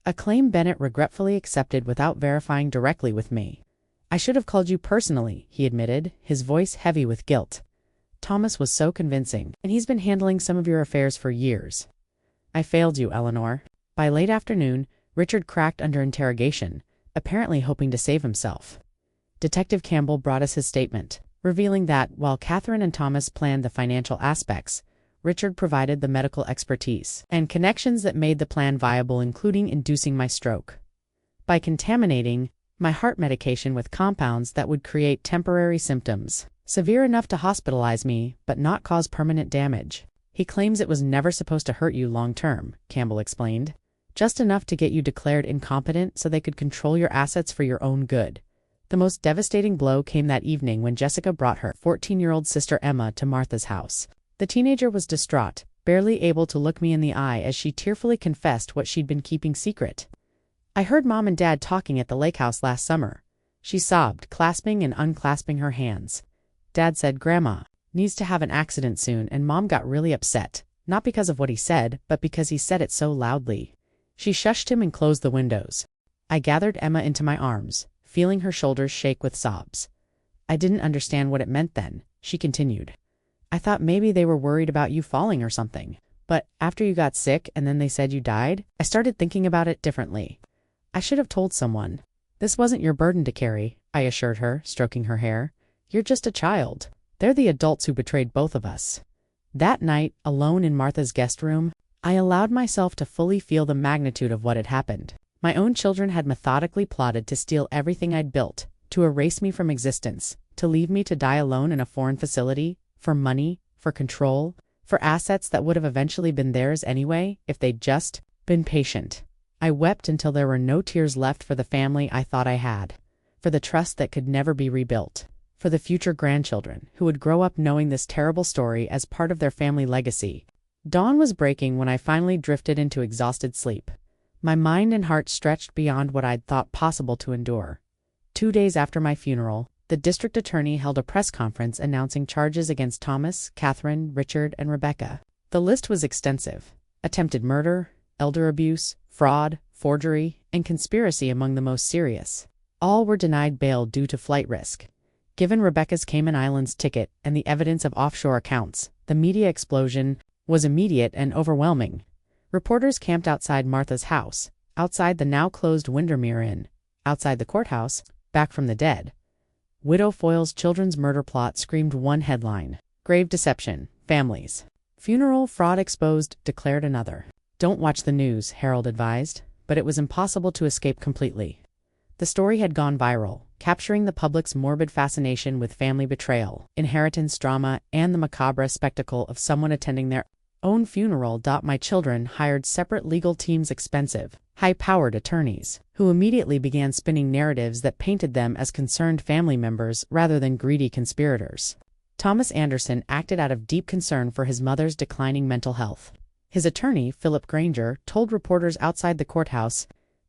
a claim Bennett regretfully accepted without verifying directly with me. I should have called you personally, he admitted, his voice heavy with guilt. Thomas was so convincing, and he's been handling some of your affairs for years. I failed you, Eleanor. By late afternoon, Richard cracked under interrogation, apparently hoping to save himself. Detective Campbell brought us his statement, revealing that, while Catherine and Thomas planned the financial aspects, Richard provided the medical expertise and connections that made the plan viable, including inducing my stroke by contaminating my heart medication with compounds that would create temporary symptoms, severe enough to hospitalize me, but not cause permanent damage. He claims it was never supposed to hurt you long term, Campbell explained. Just enough to get you declared incompetent so they could control your assets for your own good. The most devastating blow came that evening when Jessica brought her 14-year-old sister Emma to Martha's house. The teenager was distraught, barely able to look me in the eye as she tearfully confessed what she'd been keeping secret. I heard Mom and Dad talking at the lake house last summer. She sobbed, clasping and unclasping her hands. Dad said Grandma needs to have an accident soon, and Mom got really upset, not because of what he said, but because he said it so loudly. She shushed him and closed the windows. I gathered Emma into my arms, feeling her shoulders shake with sobs. I didn't understand what it meant then, she continued. I thought maybe they were worried about you falling or something. But after you got sick and then they said you died, I started thinking about it differently. I should have told someone. This wasn't your burden to carry, I assured her, stroking her hair. You're just a child. They're the adults who betrayed both of us. That night, alone in Martha's guest room, I allowed myself to fully feel the magnitude of what had happened. My own children had methodically plotted to steal everything I'd built, to erase me from existence, to leave me to die alone in a foreign facility, for money, for control, for assets that would have eventually been theirs anyway if they'd just been patient. I wept until there were no tears left for the family I thought I had, for the trust that could never be rebuilt, for the future grandchildren who would grow up knowing this terrible story as part of their family legacy. Dawn was breaking when I finally drifted into exhausted sleep. My mind and heart stretched beyond what I'd thought possible to endure. 2 days after my funeral, the district attorney held a press conference announcing charges against Thomas, Catherine, Richard, and Rebecca. The list was extensive. Attempted murder, elder abuse, fraud, forgery, and conspiracy among the most serious. All were denied bail due to flight risk. Given Rebecca's Cayman Islands ticket and the evidence of offshore accounts, the media explosion was immediate and overwhelming. Reporters camped outside Martha's house, outside the now-closed Windermere Inn, outside the courthouse, back from the dead. Widow Foyle's children's murder plot screamed one headline. Grave deception, families. Funeral fraud exposed, declared another. Don't watch the news, Harold advised, but it was impossible to escape completely. The story had gone viral, capturing the public's morbid fascination with family betrayal, inheritance drama, and the macabre spectacle of someone attending their own funeral. My children hired separate legal teams, expensive, high-powered attorneys, who immediately began spinning narratives that painted them as concerned family members rather than greedy conspirators. Thomas Anderson acted out of deep concern for his mother's declining mental health. His attorney, Philip Granger, told reporters outside the courthouse,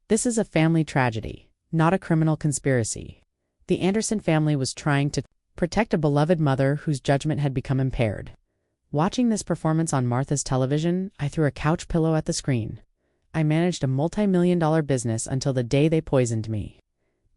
"This is a family tragedy, not a criminal conspiracy." The Anderson family was trying to protect a beloved mother whose judgment had become impaired. Watching this performance on Martha's television, I threw a couch pillow at the screen. I managed a multi-million-dollar business until the day they poisoned me.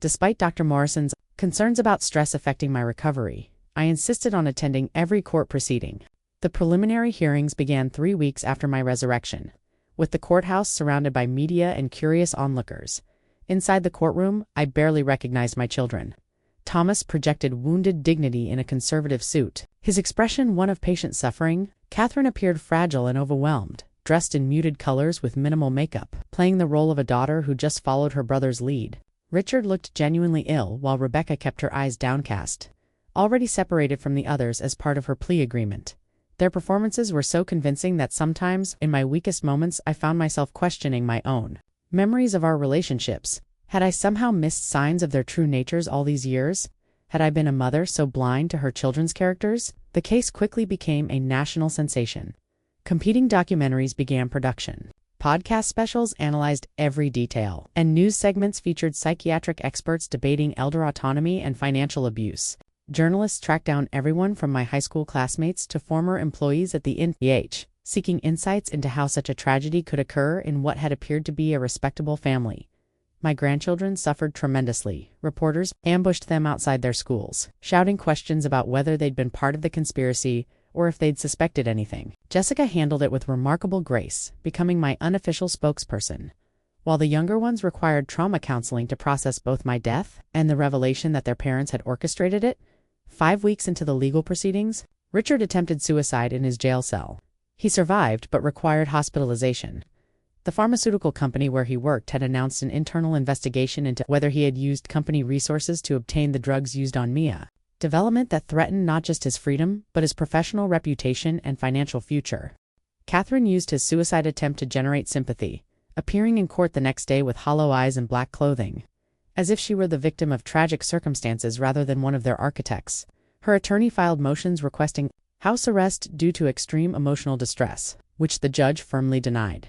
Despite Dr. Morrison's concerns about stress affecting my recovery, I insisted on attending every court proceeding. The preliminary hearings began 3 weeks after my resurrection, with the courthouse surrounded by media and curious onlookers. Inside the courtroom, I barely recognized my children. Thomas projected wounded dignity in a conservative suit, his expression one of patient suffering. Catherine appeared fragile and overwhelmed, dressed in muted colors with minimal makeup, playing the role of a daughter who just followed her brother's lead. Richard looked genuinely ill, while Rebecca kept her eyes downcast, already separated from the others as part of her plea agreement. Their performances were so convincing that sometimes, in my weakest moments, I found myself questioning my own memories of our relationships. Had I somehow missed signs of their true natures all these years? Had I been a mother so blind to her children's characters? The case quickly became a national sensation. Competing documentaries began production. Podcast specials analyzed every detail, and news segments featured psychiatric experts debating elder autonomy and financial abuse. Journalists tracked down everyone from my high school classmates to former employees at the NPH, seeking insights into how such a tragedy could occur in what had appeared to be a respectable family. My grandchildren suffered tremendously. Reporters ambushed them outside their schools, shouting questions about whether they'd been part of the conspiracy or if they'd suspected anything. Jessica handled it with remarkable grace, becoming my unofficial spokesperson. While the younger ones required trauma counseling to process both my death and the revelation that their parents had orchestrated it, 5 weeks into the legal proceedings, Richard attempted suicide in his jail cell. He survived but required hospitalization. The pharmaceutical company where he worked had announced an internal investigation into whether he had used company resources to obtain the drugs used on Mia. Development that threatened not just his freedom, but his professional reputation and financial future. Catherine used his suicide attempt to generate sympathy, appearing in court the next day with hollow eyes and black clothing, as if she were the victim of tragic circumstances rather than one of their architects. Her attorney filed motions requesting house arrest due to extreme emotional distress, which the judge firmly denied.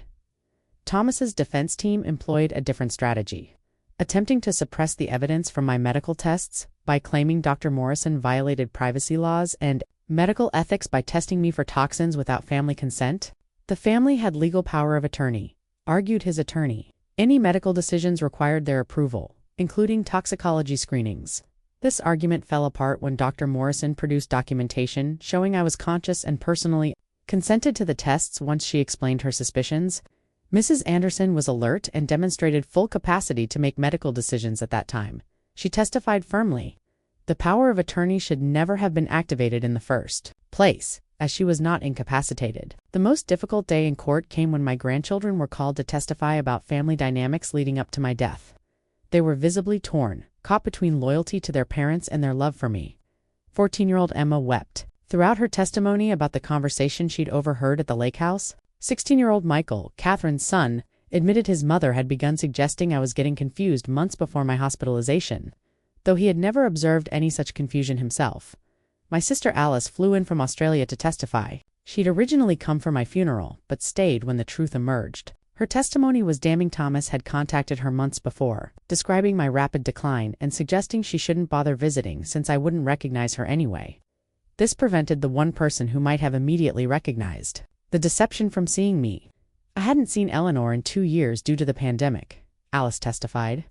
Thomas's defense team employed a different strategy, attempting to suppress the evidence from my medical tests by claiming Dr. Morrison violated privacy laws and medical ethics by testing me for toxins without family consent. The family had legal power of attorney, argued his attorney. Any medical decisions required their approval, including toxicology screenings. This argument fell apart when Dr. Morrison produced documentation showing I was conscious and personally consented to the tests once she explained her suspicions. Mrs. Anderson was alert and demonstrated full capacity to make medical decisions at that time. She testified firmly. The power of attorney should never have been activated in the first place, as she was not incapacitated. The most difficult day in court came when my grandchildren were called to testify about family dynamics leading up to my death. They were visibly torn, caught between loyalty to their parents and their love for me. 14-year-old Emma wept throughout her testimony about the conversation she'd overheard at the lake house. 16-year-old Michael, Catherine's son, admitted his mother had begun suggesting I was getting confused months before my hospitalization, though he had never observed any such confusion himself. My sister Alice flew in from Australia to testify. She'd originally come for my funeral, but stayed when the truth emerged. Her testimony was damning. Thomas had contacted her months before, describing my rapid decline and suggesting she shouldn't bother visiting since I wouldn't recognize her anyway. This prevented the one person who might have immediately recognized the deception from seeing me. I hadn't seen Eleanor in 2 years due to the pandemic, Alice testified.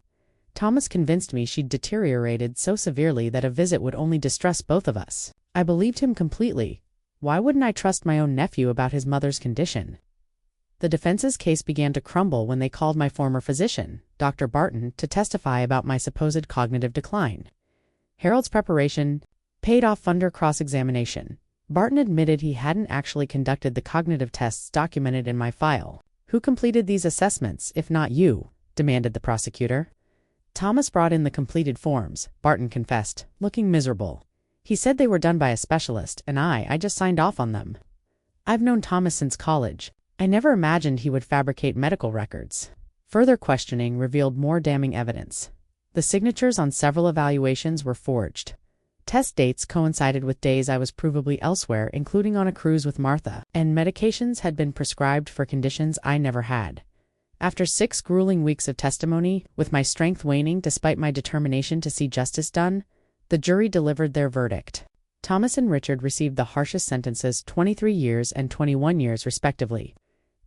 Thomas convinced me she'd deteriorated so severely that a visit would only distress both of us. I believed him completely. Why wouldn't I trust my own nephew about his mother's condition? The defense's case began to crumble when they called my former physician, Dr. Barton, to testify about my supposed cognitive decline. Harold's preparation paid off under cross-examination. Barton admitted he hadn't actually conducted the cognitive tests documented in my file. Who completed these assessments, if not you? Demanded the prosecutor. Thomas brought in the completed forms, Barton confessed, looking miserable. He said they were done by a specialist, and I just signed off on them. I've known Thomas since college. I never imagined he would fabricate medical records. Further questioning revealed more damning evidence. The signatures on several evaluations were forged. Test dates coincided with days I was provably elsewhere, including on a cruise with Martha, and medications had been prescribed for conditions I never had. After 6 grueling weeks of testimony, with my strength waning despite my determination to see justice done, the jury delivered their verdict. Thomas and Richard received the harshest sentences, 23 years and 21 years respectively.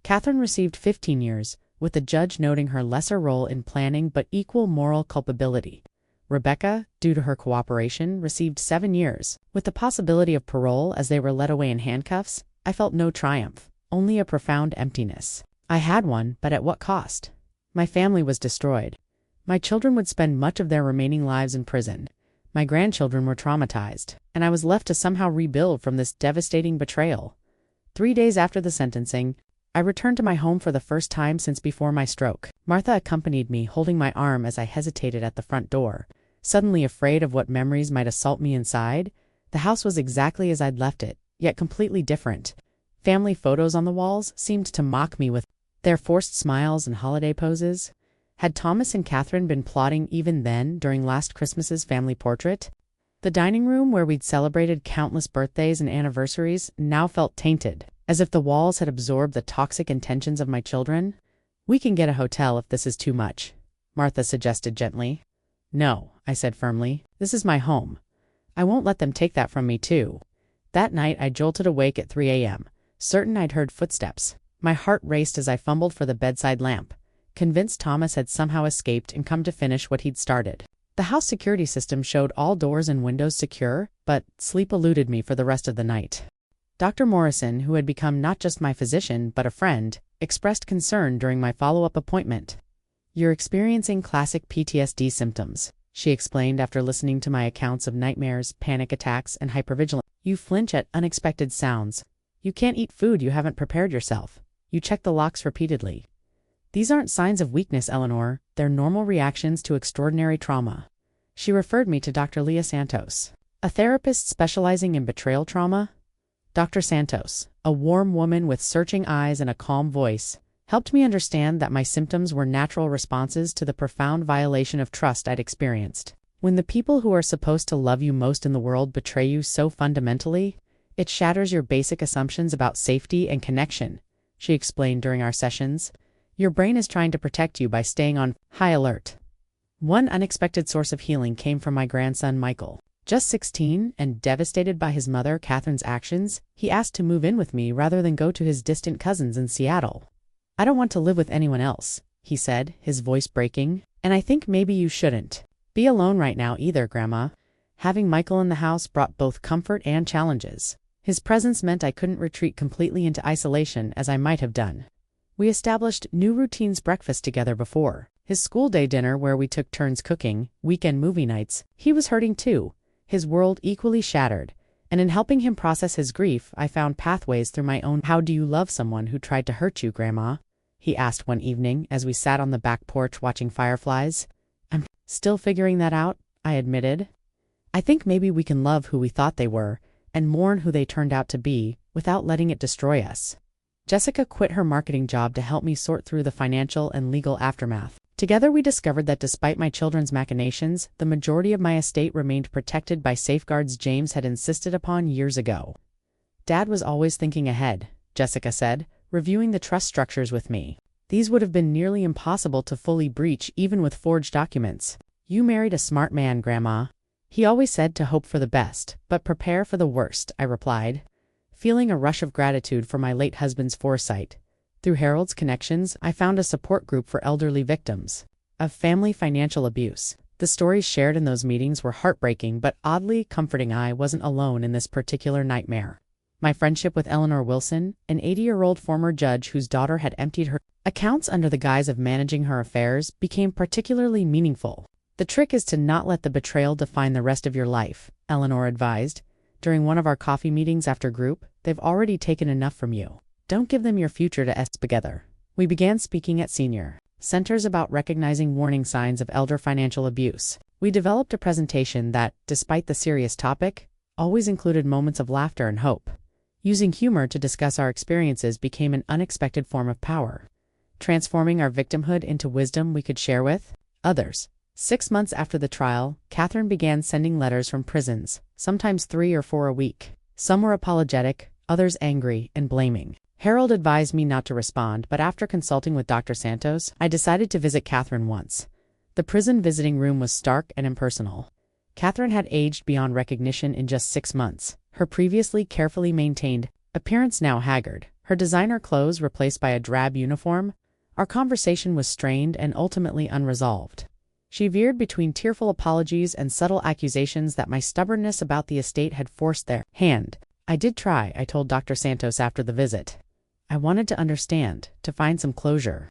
Catherine received 15 years, with the judge noting her lesser role in planning but equal moral culpability. Rebecca, due to her cooperation, received 7 years. With the possibility of parole as they were led away in handcuffs, I felt no triumph, only a profound emptiness. I had one, but at what cost? My family was destroyed. My children would spend much of their remaining lives in prison. My grandchildren were traumatized, and I was left to somehow rebuild from this devastating betrayal. 3 days after the sentencing, I returned to my home for the first time since before my stroke. Martha accompanied me, holding my arm as I hesitated at the front door. Suddenly afraid of what memories might assault me inside, the house was exactly as I'd left it, yet completely different. Family photos on the walls seemed to mock me with their forced smiles and holiday poses. Had Thomas and Catherine been plotting even then during last Christmas's family portrait? The dining room where we'd celebrated countless birthdays and anniversaries now felt tainted, as if the walls had absorbed the toxic intentions of my children. "We can get a hotel if this is too much," Martha suggested gently. "No," I said firmly. "This is my home. I won't let them take that from me too." That night I jolted awake at 3 a.m., certain I'd heard footsteps. My heart raced as I fumbled for the bedside lamp, convinced Thomas had somehow escaped and come to finish what he'd started. The house security system showed all doors and windows secure, but sleep eluded me for the rest of the night. Dr. Morrison, who had become not just my physician but a friend, expressed concern during my follow-up appointment. "You're experiencing classic PTSD symptoms," she explained after listening to my accounts of nightmares, panic attacks, and hypervigilance. "You flinch at unexpected sounds. You can't eat food you haven't prepared yourself. You check the locks repeatedly. These aren't signs of weakness, Eleanor. They're normal reactions to extraordinary trauma." She referred me to Dr. Leah Santos, a therapist specializing in betrayal trauma. Dr. Santos, a warm woman with searching eyes and a calm voice, helped me understand that my symptoms were natural responses to the profound violation of trust I'd experienced. When the people who are supposed to love you most in the world betray you so fundamentally, it shatters your basic assumptions about safety and connection, she explained during our sessions. Your brain is trying to protect you by staying on high alert. One unexpected source of healing came from my grandson Michael. Just 16 and devastated by his mother Catherine's actions, he asked to move in with me rather than go to his distant cousins in Seattle. "I don't want to live with anyone else," he said, his voice breaking, "and I think maybe you shouldn't be alone right now either, Grandma." Having Michael in the house brought both comfort and challenges. His presence meant I couldn't retreat completely into isolation as I might have done. We established new routines: breakfast together before his school day dinner where we took turns cooking, weekend movie nights. He was hurting too, his world equally shattered, and in helping him process his grief, I found pathways through my own. "How do you love someone who tried to hurt you, Grandma?" he asked one evening as we sat on the back porch watching fireflies. "I'm still figuring that out," I admitted. "I think maybe we can love who we thought they were and mourn who they turned out to be without letting it destroy us." Jessica quit her marketing job to help me sort through the financial and legal aftermath. Together we discovered that despite my children's machinations, the majority of my estate remained protected by safeguards James had insisted upon years ago. "Dad was always thinking ahead," Jessica said, reviewing the trust structures with me. "These would have been nearly impossible to fully breach even with forged documents. You married a smart man, Grandma. He always said to hope for the best, but prepare for the worst," I replied, feeling a rush of gratitude for my late husband's foresight. Through Harold's connections, I found a support group for elderly victims of family financial abuse. The stories shared in those meetings were heartbreaking but oddly comforting. I wasn't alone in this particular nightmare. My friendship with Eleanor Wilson, an 80-year-old former judge whose daughter had emptied her accounts under the guise of managing her affairs, became particularly meaningful. "The trick is to not let the betrayal define the rest of your life," Eleanor advised. During one of our coffee meetings after group, "They've already taken enough from you. Don't give them your future to S together." We began speaking at senior centers about recognizing warning signs of elder financial abuse. We developed a presentation that, despite the serious topic, always included moments of laughter and hope. Using humor to discuss our experiences became an unexpected form of power, transforming our victimhood into wisdom we could share with others. 6 months after the trial, Catherine began sending letters from prisons, sometimes 3 or 4 a week. Some were apologetic, others angry and blaming. Harold advised me not to respond, but after consulting with Dr. Santos, I decided to visit Catherine once. The prison visiting room was stark and impersonal. Catherine had aged beyond recognition in just 6 months, her previously carefully maintained appearance now haggard, her designer clothes replaced by a drab uniform. Our conversation was strained and ultimately unresolved. She veered between tearful apologies and subtle accusations that my stubbornness about the estate had forced their hand. "I did try," I told Dr. Santos after the visit. "I wanted to understand, to find some closure."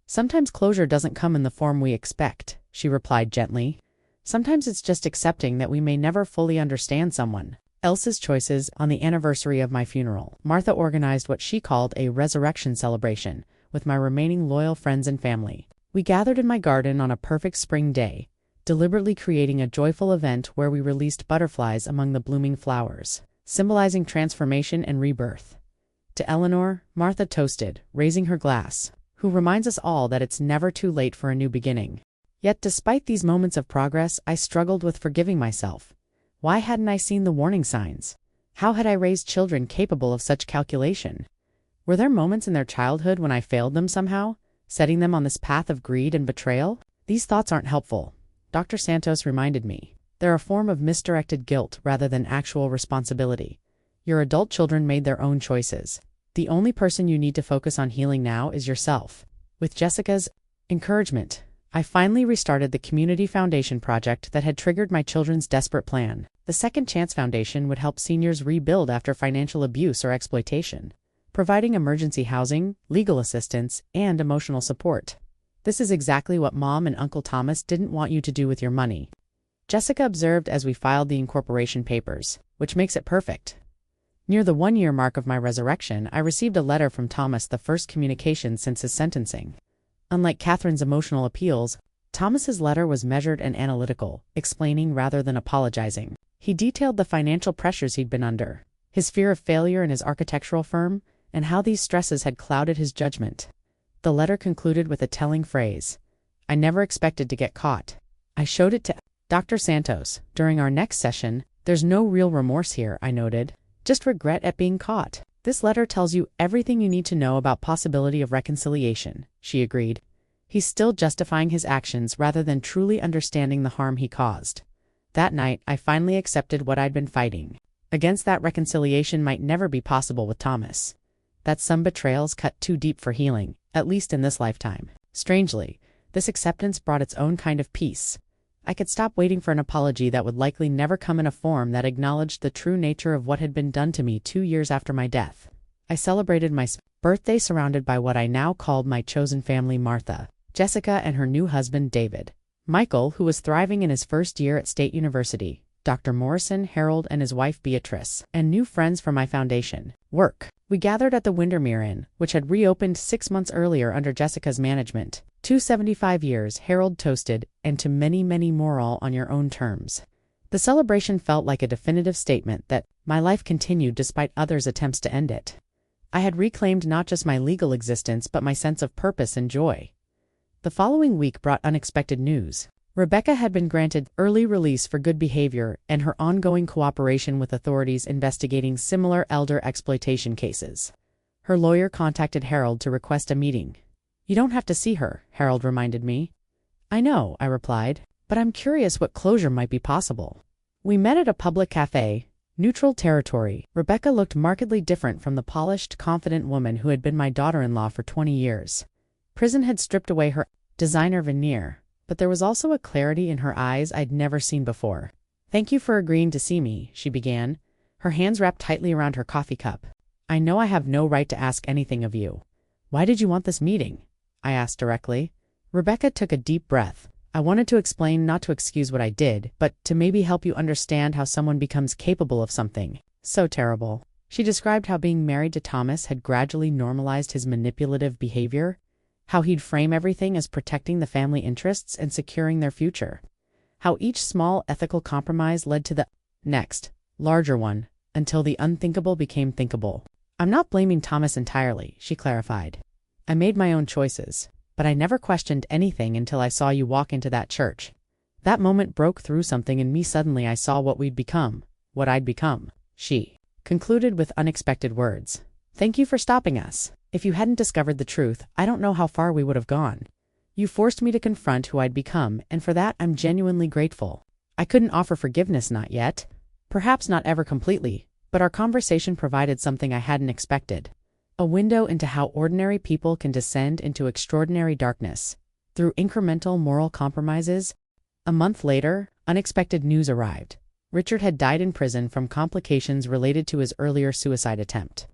"Sometimes closure doesn't come in the form we expect," she replied gently. "Sometimes it's just accepting that we may never fully understand someone else's choices." On the anniversary of my funeral, Martha organized what she called a resurrection celebration with my remaining loyal friends and family. We gathered in my garden on a perfect spring day, deliberately creating a joyful event where we released butterflies among the blooming flowers. symbolizing transformation and rebirth. To Eleanor, Martha toasted, raising her glass, who reminds us all that it's never too late for a new beginning. Yet despite these moments of progress, I struggled with forgiving myself. Why hadn't I seen the warning signs? How had I raised children capable of such calculation? Were there moments in their childhood when I failed them somehow, setting them on this path of greed and betrayal? These thoughts aren't helpful, Dr. Santos reminded me. They're a form of misdirected guilt rather than actual responsibility. Your adult children made their own choices. The only person you need to focus on healing now is yourself. With Jessica's encouragement, I finally restarted the Community Foundation project that had triggered my children's desperate plan. The Second Chance Foundation would help seniors rebuild after financial abuse or exploitation, providing emergency housing, legal assistance, and emotional support. This is exactly what Mom and Uncle Thomas didn't want you to do with your money, Jessica observed as we filed the incorporation papers, which makes it perfect. Near the 1-year mark of my resurrection, I received a letter from Thomas, the first communication since his sentencing. Unlike Catherine's emotional appeals, Thomas's letter was measured and analytical, explaining rather than apologizing. He detailed the financial pressures he'd been under, his fear of failure in his architectural firm, and how these stresses had clouded his judgment. The letter concluded with a telling phrase: "I never expected to get caught." I showed it to Dr. Santos. During our next session, "There's no real remorse here," I noted. "Just regret at being caught. This letter tells you everything you need to know about possibility of reconciliation," she agreed. He's still justifying his actions rather than truly understanding the harm he caused. That night, I finally accepted what I'd been fighting against, that reconciliation might never be possible with Thomas, that some betrayals cut too deep for healing, at least in this lifetime. Strangely, this acceptance brought its own kind of peace. I could stop waiting for an apology that would likely never come in a form that acknowledged the true nature of what had been done to me 2 years after my death. I celebrated my birthday surrounded by what I now called my chosen family: Martha, Jessica and her new husband David, Michael, who was thriving in his first year at State University, Dr. Morrison, Harold and his wife Beatrice, and new friends from my foundation work. We gathered at the Windermere Inn, which had reopened 6 months earlier under Jessica's management. 275 years, Harold toasted, and to many, many more, all on your own terms. The celebration felt like a definitive statement that my life continued despite others' attempts to end it. I had reclaimed not just my legal existence but my sense of purpose and joy. The following week brought unexpected news. Rebecca had been granted early release for good behavior and her ongoing cooperation with authorities investigating similar elder exploitation cases. Her lawyer contacted Harold to request a meeting. "You don't have to see her," Harold reminded me. "I know," I replied, "but I'm curious what closure might be possible." We met at a public cafe, neutral territory. Rebecca looked markedly different from the polished, confident woman who had been my daughter-in-law for 20 years. Prison had stripped away her designer veneer, but there was also a clarity in her eyes I'd never seen before. "Thank you for agreeing to see me," she began, her hands wrapped tightly around her coffee cup. "I know I have no right to ask anything of you. Why did you want this meeting?" I asked directly. Rebecca took a deep breath. "I wanted to explain, not to excuse what I did, but to maybe help you understand how someone becomes capable of something so terrible." She described how being married to Thomas had gradually normalized his manipulative behavior, how he'd frame everything as protecting the family interests and securing their future, how each small ethical compromise led to the next, larger one, until the unthinkable became thinkable. "I'm not blaming Thomas entirely," she clarified. "I made my own choices, but I never questioned anything until I saw you walk into that church. That moment broke through something in me. Suddenly I saw what we'd become, what I'd become." She concluded with unexpected words. "Thank you for stopping us. If you hadn't discovered the truth, I don't know how far we would have gone. You forced me to confront who I'd become, and for that I'm genuinely grateful. I couldn't offer forgiveness, not yet. Perhaps not ever completely, but our conversation provided something I hadn't expected. A window into how ordinary people can descend into extraordinary darkness through incremental moral compromises." A month later, unexpected news arrived. Richard had died in prison from complications related to his earlier suicide attempt.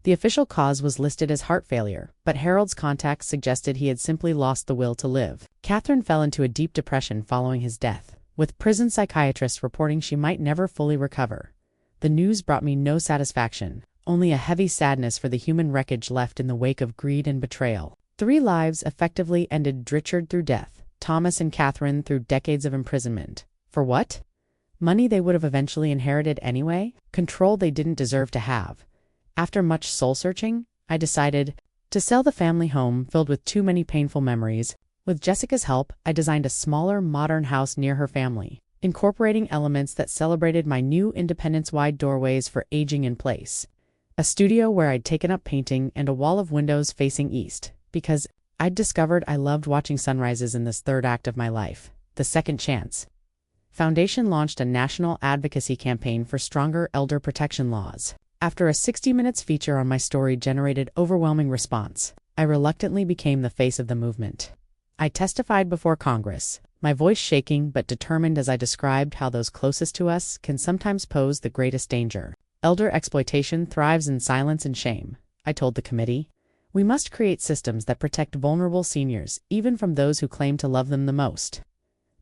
The official cause was listed as heart failure, but Harold's contacts suggested he had simply lost the will to live. Catherine fell into a deep depression following his death, with prison psychiatrists reporting she might never fully recover. The news brought me no satisfaction, only a heavy sadness for the human wreckage left in the wake of greed and betrayal. 3 lives effectively ended: Richard through death, Thomas and Catherine through decades of imprisonment. For what? Money they would have eventually inherited anyway? Control they didn't deserve to have? After much soul-searching, I decided to sell the family home filled with too many painful memories. With Jessica's help, I designed a smaller, modern house near her family, incorporating elements that celebrated my new independence-wide doorways for aging in place. A studio where I'd taken up painting and a wall of windows facing east, because I'd discovered I loved watching sunrises in this third act of my life, the second chance. Foundation launched a national advocacy campaign for stronger elder protection laws. After a 60 minutes feature on my story generated overwhelming response, I reluctantly became the face of the movement. I testified before Congress, my voice shaking but determined as I described how those closest to us can sometimes pose the greatest danger. Elder exploitation thrives in silence and shame, I told the committee. We must create systems that protect vulnerable seniors, even from those who claim to love them the most.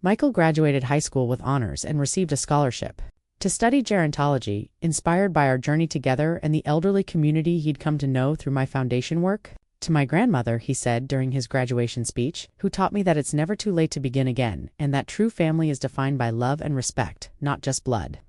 Michael graduated high school with honors and received a scholarship to study gerontology, inspired by our journey together and the elderly community he'd come to know through my foundation work. To my grandmother, he said during his graduation speech, who taught me that it's never too late to begin again, and that true family is defined by love and respect, not just blood.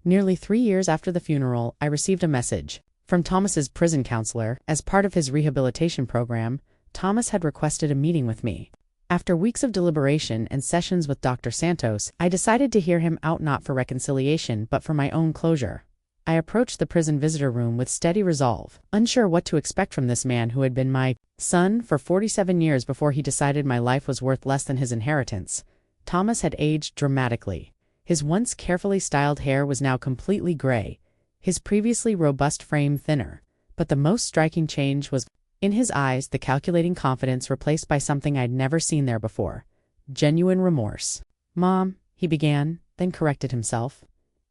Nearly 3 years after the funeral, I received a message from Thomas's prison counselor. As part of his rehabilitation program, Thomas had requested a meeting with me. After weeks of deliberation and sessions with Dr. Santos, I decided to hear him out not for reconciliation but for my own closure. I approached the prison visitor room with steady resolve, unsure what to expect from this man who had been my son for 47 years before he decided my life was worth less than his inheritance. Thomas had aged dramatically. His once carefully styled hair was now completely gray, his previously robust frame thinner, but the most striking change was in his eyes, the calculating confidence replaced by something I'd never seen there before: genuine remorse. "Mom," he began, then corrected himself.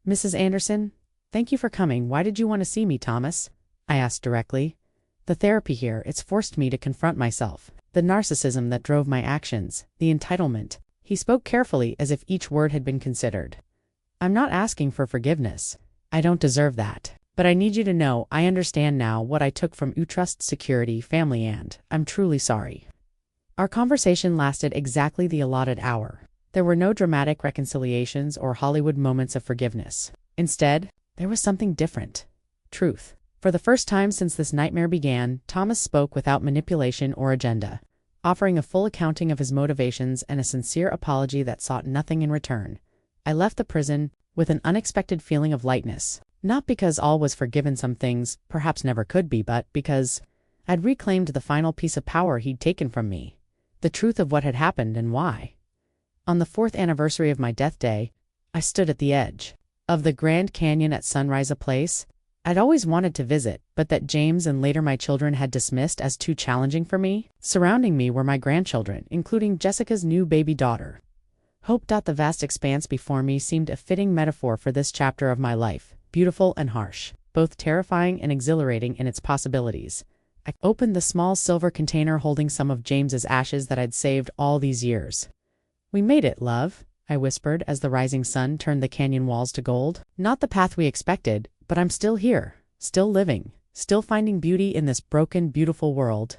"Mrs. Anderson, thank you for coming. Why did you want to see me, Thomas?" I asked directly. "The therapy here, it's forced me to confront myself. The narcissism that drove my actions, the entitlement." He spoke carefully as if each word had been considered. "I'm not asking for forgiveness. I don't deserve that. But I need you to know I understand now what I took from trust, security, family, and I'm truly sorry." Our conversation lasted exactly the allotted hour. There were no dramatic reconciliations or Hollywood moments of forgiveness. Instead, there was something different: truth. For the first time since this nightmare began, Thomas spoke without manipulation or agenda, offering a full accounting of his motivations and a sincere apology that sought nothing in return. I left the prison with an unexpected feeling of lightness. Not because all was forgiven, some things perhaps never could be, but because I'd reclaimed the final piece of power he'd taken from me: the truth of what had happened and why. On the 4th anniversary of my death day, I stood at the edge of the Grand Canyon at Sunrise, a place I'd always wanted to visit, but that James and later my children had dismissed as too challenging for me. Surrounding me were my grandchildren, including Jessica's new baby daughter. Hope. The vast expanse before me seemed a fitting metaphor for this chapter of my life. Beautiful and harsh, both terrifying and exhilarating in its possibilities. I opened the small silver container holding some of James's ashes that I'd saved all these years. "We made it, love," I whispered as the rising sun turned the canyon walls to gold. "Not the path we expected, but I'm still here, still living, still finding beauty in this broken, beautiful world."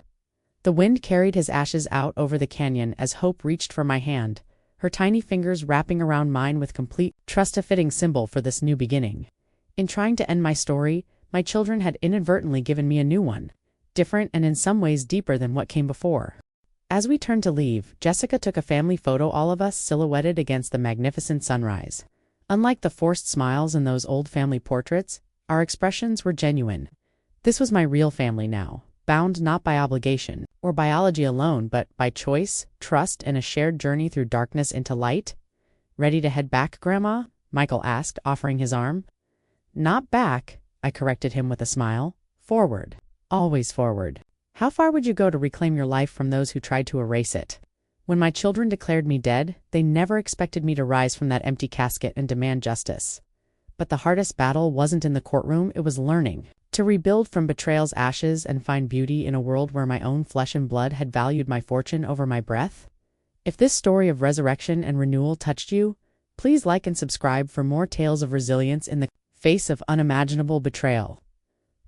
The wind carried his ashes out over the canyon as Hope reached for my hand, her tiny fingers wrapping around mine with complete trust, a fitting symbol for this new beginning. In trying to end my story, my children had inadvertently given me a new one, different and in some ways deeper than what came before. As we turned to leave, Jessica took a family photo, all of us silhouetted against the magnificent sunrise. Unlike the forced smiles in those old family portraits, our expressions were genuine. This was my real family now, bound not by obligation or biology alone, but by choice, trust, and a shared journey through darkness into light. "Ready to head back, Grandma?" Michael asked, offering his arm. "Not back," I corrected him with a smile. "Forward. Always forward. How far would you go to reclaim your life from those who tried to erase it?" When my children declared me dead, they never expected me to rise from that empty casket and demand justice. But the hardest battle wasn't in the courtroom, it was learning to rebuild from betrayal's ashes and find beauty in a world where my own flesh and blood had valued my fortune over my breath. If this story of resurrection and renewal touched you, please like and subscribe for more tales of resilience in the face of unimaginable betrayal.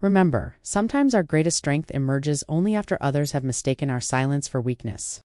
Remember, sometimes our greatest strength emerges only after others have mistaken our silence for weakness.